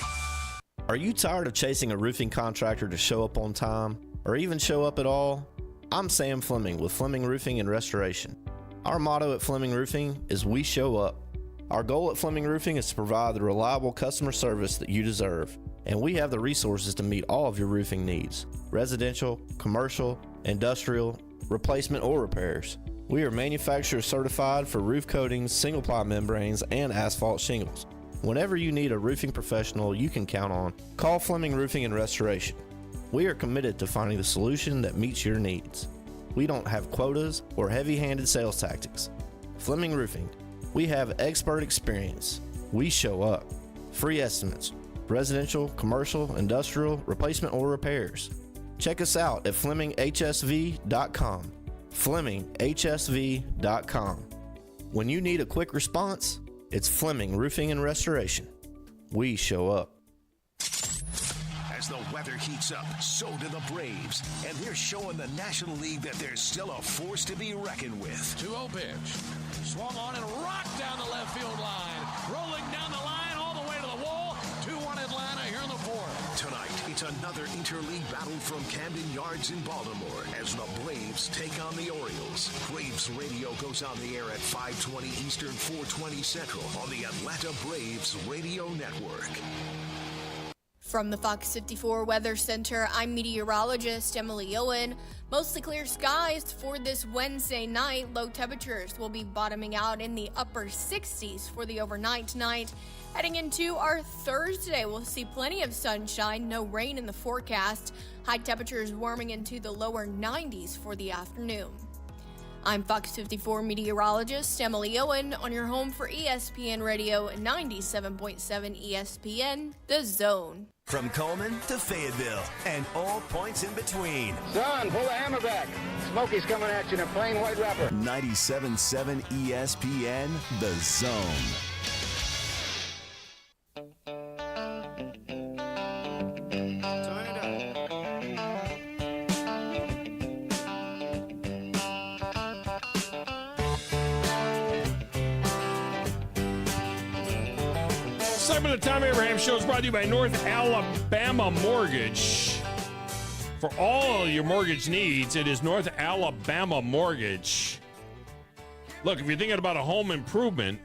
Are you tired of chasing a roofing contractor to show up on time, or even show up at all? I'm Sam Fleming with Fleming Roofing and Restoration. Our motto at Fleming Roofing is we show up. Our goal at Fleming Roofing is to provide the reliable customer service that you deserve, and we have the resources to meet all of your roofing needs: residential, commercial, industrial, replacement, or repairs. We are manufacturer certified for roof coatings, single-ply membranes, and asphalt shingles. Whenever you need a roofing professional you can count on, call Fleming Roofing and Restoration. We are committed to finding the solution that meets your needs. We don't have quotas or heavy-handed sales tactics. Fleming Roofing, we have expert experience. We show up. Free estimates, residential, commercial, industrial, replacement, or repairs. Check us out at FlemingHSV.com. FlemingHSV.com. When you need a quick response, it's Fleming Roofing and Restoration. We show up. As the weather heats up, so do the Braves. And they're showing the National League that they're still a force to be reckoned with. 2-0 pitch. Swung on and rocked down the left field line. Rolling down the line all the way to the wall. 2-1 Atlanta here in the 4th. Tonight, it's another interleague battle from Camden Yards in Baltimore as the Braves take on the Orioles. Braves Radio goes on the air at 5:20 Eastern, 4:20 Central on the Atlanta Braves Radio Network. From the Fox 54 Weather Center, I'm meteorologist Emily Owen. Mostly clear skies for this Wednesday night. Low temperatures will be bottoming out in the upper 60s for the overnight tonight. Heading into our Thursday, we'll see plenty of sunshine, no rain in the forecast. High temperatures warming into the lower 90s for the afternoon. I'm Fox 54 meteorologist Emily Owen on your home for ESPN Radio 97.7 ESPN, The Zone. From Coleman to Fayetteville and all points in between. Son, pull the hammer back. Smokey's coming at you in a plain white wrapper. 97.7 ESPN, The Zone. Segment of the Tom Abraham Show is brought to you by North Alabama Mortgage. For all your mortgage needs, it is North Alabama Mortgage. Look, if you're thinking about a home improvement,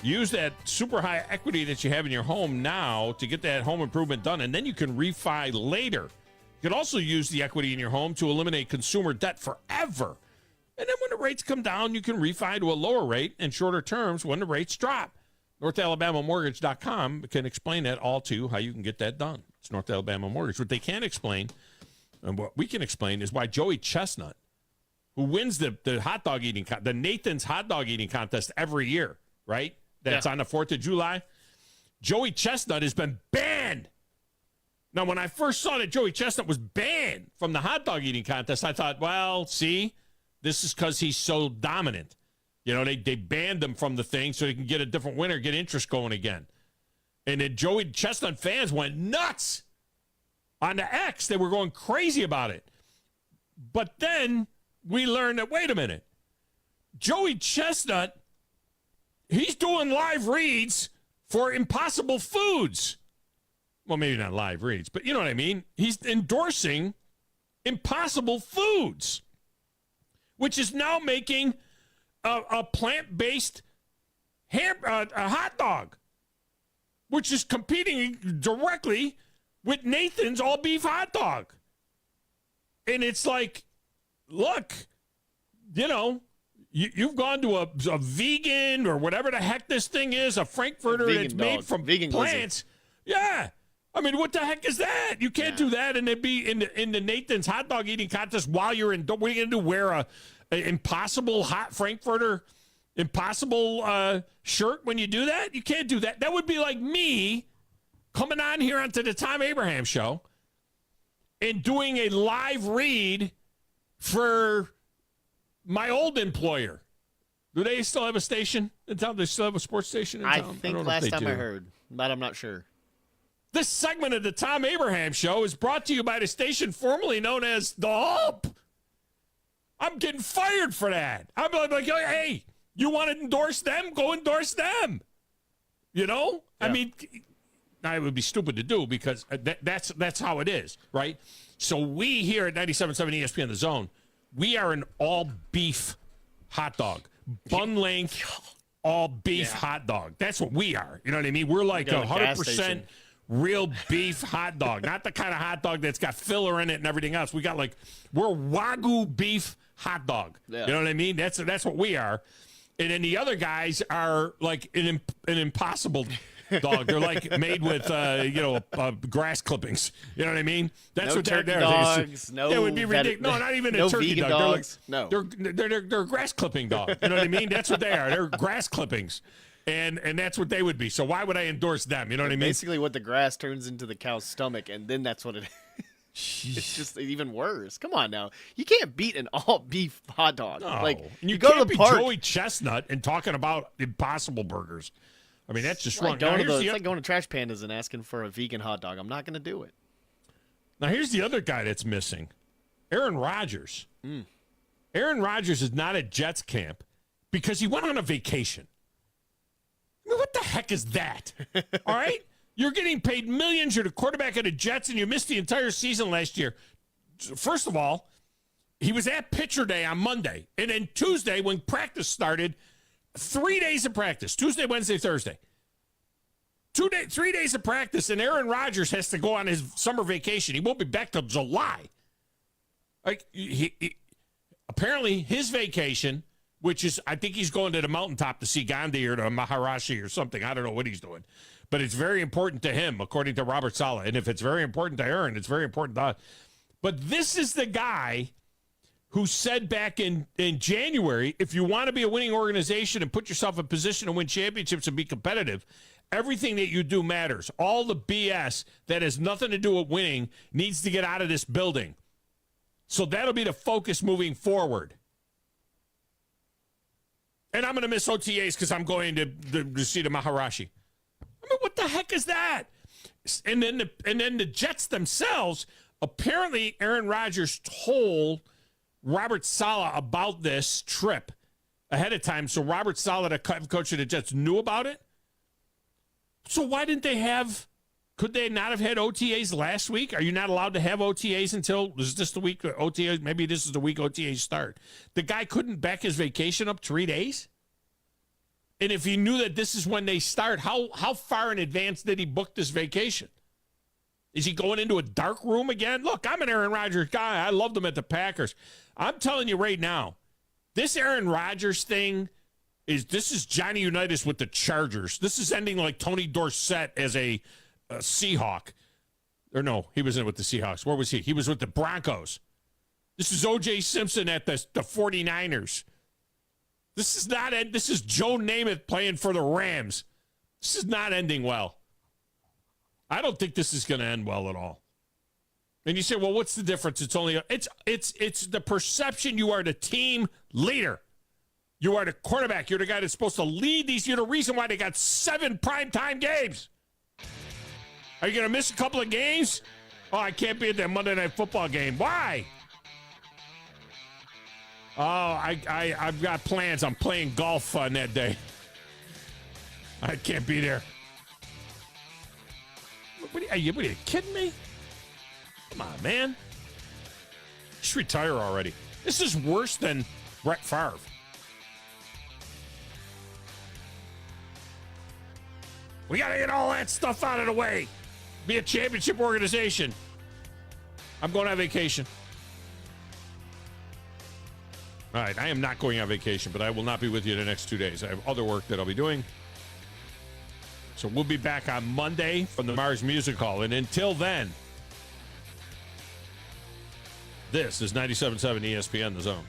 use that super high equity that you have in your home now to get that home improvement done, and then you can refi later. You can also use the equity in your home to eliminate consumer debt forever. And then when the rates come down, you can refi to a lower rate and shorter terms when the rates drop. NorthAlabamaMortgage.com can explain that all to you, how you can get that done. It's North Alabama Mortgage. What they can't explain, and what we can explain, is why Joey Chestnut, who wins the hot dog eating, the Nathan's hot dog eating contest every year, right? That's on the 4th of July. Joey Chestnut has been banned. Now, when I first saw that Joey Chestnut was banned from the hot dog eating contest, I thought, well, see, this is because he's so dominant. You know, they banned him from the thing so they can get a different winner, get interest going again. And then Joey Chestnut fans went nuts on the X. They were going crazy about it. But then we learned that, wait a minute, Joey Chestnut, he's doing live reads for Impossible Foods. Well, maybe not live reads, but you know what I mean? He's endorsing Impossible Foods, which is now making a plant-based a hot dog, which is competing directly with Nathan's all-beef hot dog. And it's like, look, you know, you've gone to a vegan or whatever the heck this thing is, a Frankfurter that's made from vegan plants. Yeah. I mean, what the heck is that? You can't do that and then be in the Nathan's hot dog eating contest while you're in. What are you going to do? Wear a Impossible hot Frankfurter Impossible shirt when you do that? You can't do that. That would be like me coming on here onto the Tom Abraham Show and doing a live read for my old employer. Do they still have a station in town? They still have a sports station in town? I think last time I heard, but I'm not sure. This segment of the Tom Abraham Show is brought to you by the station formerly known as The Hump. I'm getting fired for that. I'm like, hey, you want to endorse them? Go endorse them. You know? Yeah. I mean, it would be stupid to do because that's how it is, right? So we here at 97.7 ESPN The Zone, we are an all-beef hot dog. Bun length, all-beef hot dog. That's what we are. You know what I mean? We're like 100% real beef hot dog. Not the kind of hot dog that's got filler in it and everything else. We're Wagyu beef hot dog. Yeah. You know what I mean? That's what we are. And then the other guys are like an impossible dog. They're like made with grass clippings. You know what I mean? That's what they're. Dogs, no, it would be ridiculous. No, not even a turkey dog. Dogs. They're a grass clipping dog. You know what I mean? That's what they are. They're grass clippings. And that's what they would be. So why would I endorse them? You know what I mean? Basically what the grass turns into the cow's stomach, and then that's what it is. It's just even worse. Come on now. You can't beat an all-beef hot dog. No. Like you go can't to the be park. Joey Chestnut and talking about Impossible Burgers. I mean, that's just wrong. It's like going to Trash Pandas and asking for a vegan hot dog. I'm not going to do it. Now, here's the other guy that's missing. Aaron Rodgers. Aaron Rodgers is not at Jets camp because he went on a vacation. I mean, what the heck is that? All right? You're getting paid millions. You're the quarterback of the Jets, and you missed the entire season last year. First of all, he was at pitcher day on Monday. And then Tuesday, when practice started, 3 days of practice, Tuesday, Wednesday, Thursday. 3 days of practice, and Aaron Rodgers has to go on his summer vacation. He won't be back till July. Like apparently his vacation, which is, I think he's going to the mountaintop to see Gandhi or to Maharashi or something. I don't know what he's doing. But it's very important to him, according to Robert Saleh. And if it's very important to Aaron, it's very important to us. But this is the guy who said back in January, if you want to be a winning organization and put yourself in position to win championships and be competitive, everything that you do matters. All the BS that has nothing to do with winning needs to get out of this building. So that'll be the focus moving forward. And I'm going to miss OTAs because I'm going to see the Maharashi. I mean, what the heck is that? And then the Jets themselves, apparently Aaron Rodgers told Robert Saleh about this trip ahead of time. So Robert Saleh, the coach of the Jets, knew about it. So why didn't they have, could they not have had OTAs last week? Are you not allowed to have OTAs until, is this the week OTAs? Maybe this is the week OTAs start. The guy couldn't back his vacation up 3 days? And if he knew that this is when they start, how far in advance did he book this vacation? Is he going into a dark room again? Look, I'm an Aaron Rodgers guy. I loved him at the Packers. I'm telling you right now, this Aaron Rodgers thing this is Johnny Unitas with the Chargers. This is ending like Tony Dorsett as a Seahawk. Or no, he wasn't with the Seahawks. Where was he? He was with the Broncos. This is O.J. Simpson at the 49ers. This is Joe Namath playing for the Rams. This is not ending well. I don't think this is going to end well at all. And you say, well, what's the difference? It's the perception you are the team leader. You are the quarterback. You're the guy that's supposed to lead these. You're the reason why they got 7 primetime games. Are you going to miss a couple of games? Oh, I can't be at that Monday Night Football game. Why? Oh, I've got plans. I'm playing golf on that day. I can't be there. Are you kidding me? Come on, man. Just retire already. This is worse than Brett Favre. We got to get all that stuff out of the way. Be a championship organization. I'm going on vacation. All right, I am not going on vacation, but I will not be with you the next 2 days. I have other work that I'll be doing. So we'll be back on Monday from the Mars Music Hall. And until then, this is 97.7 ESPN, The Zone.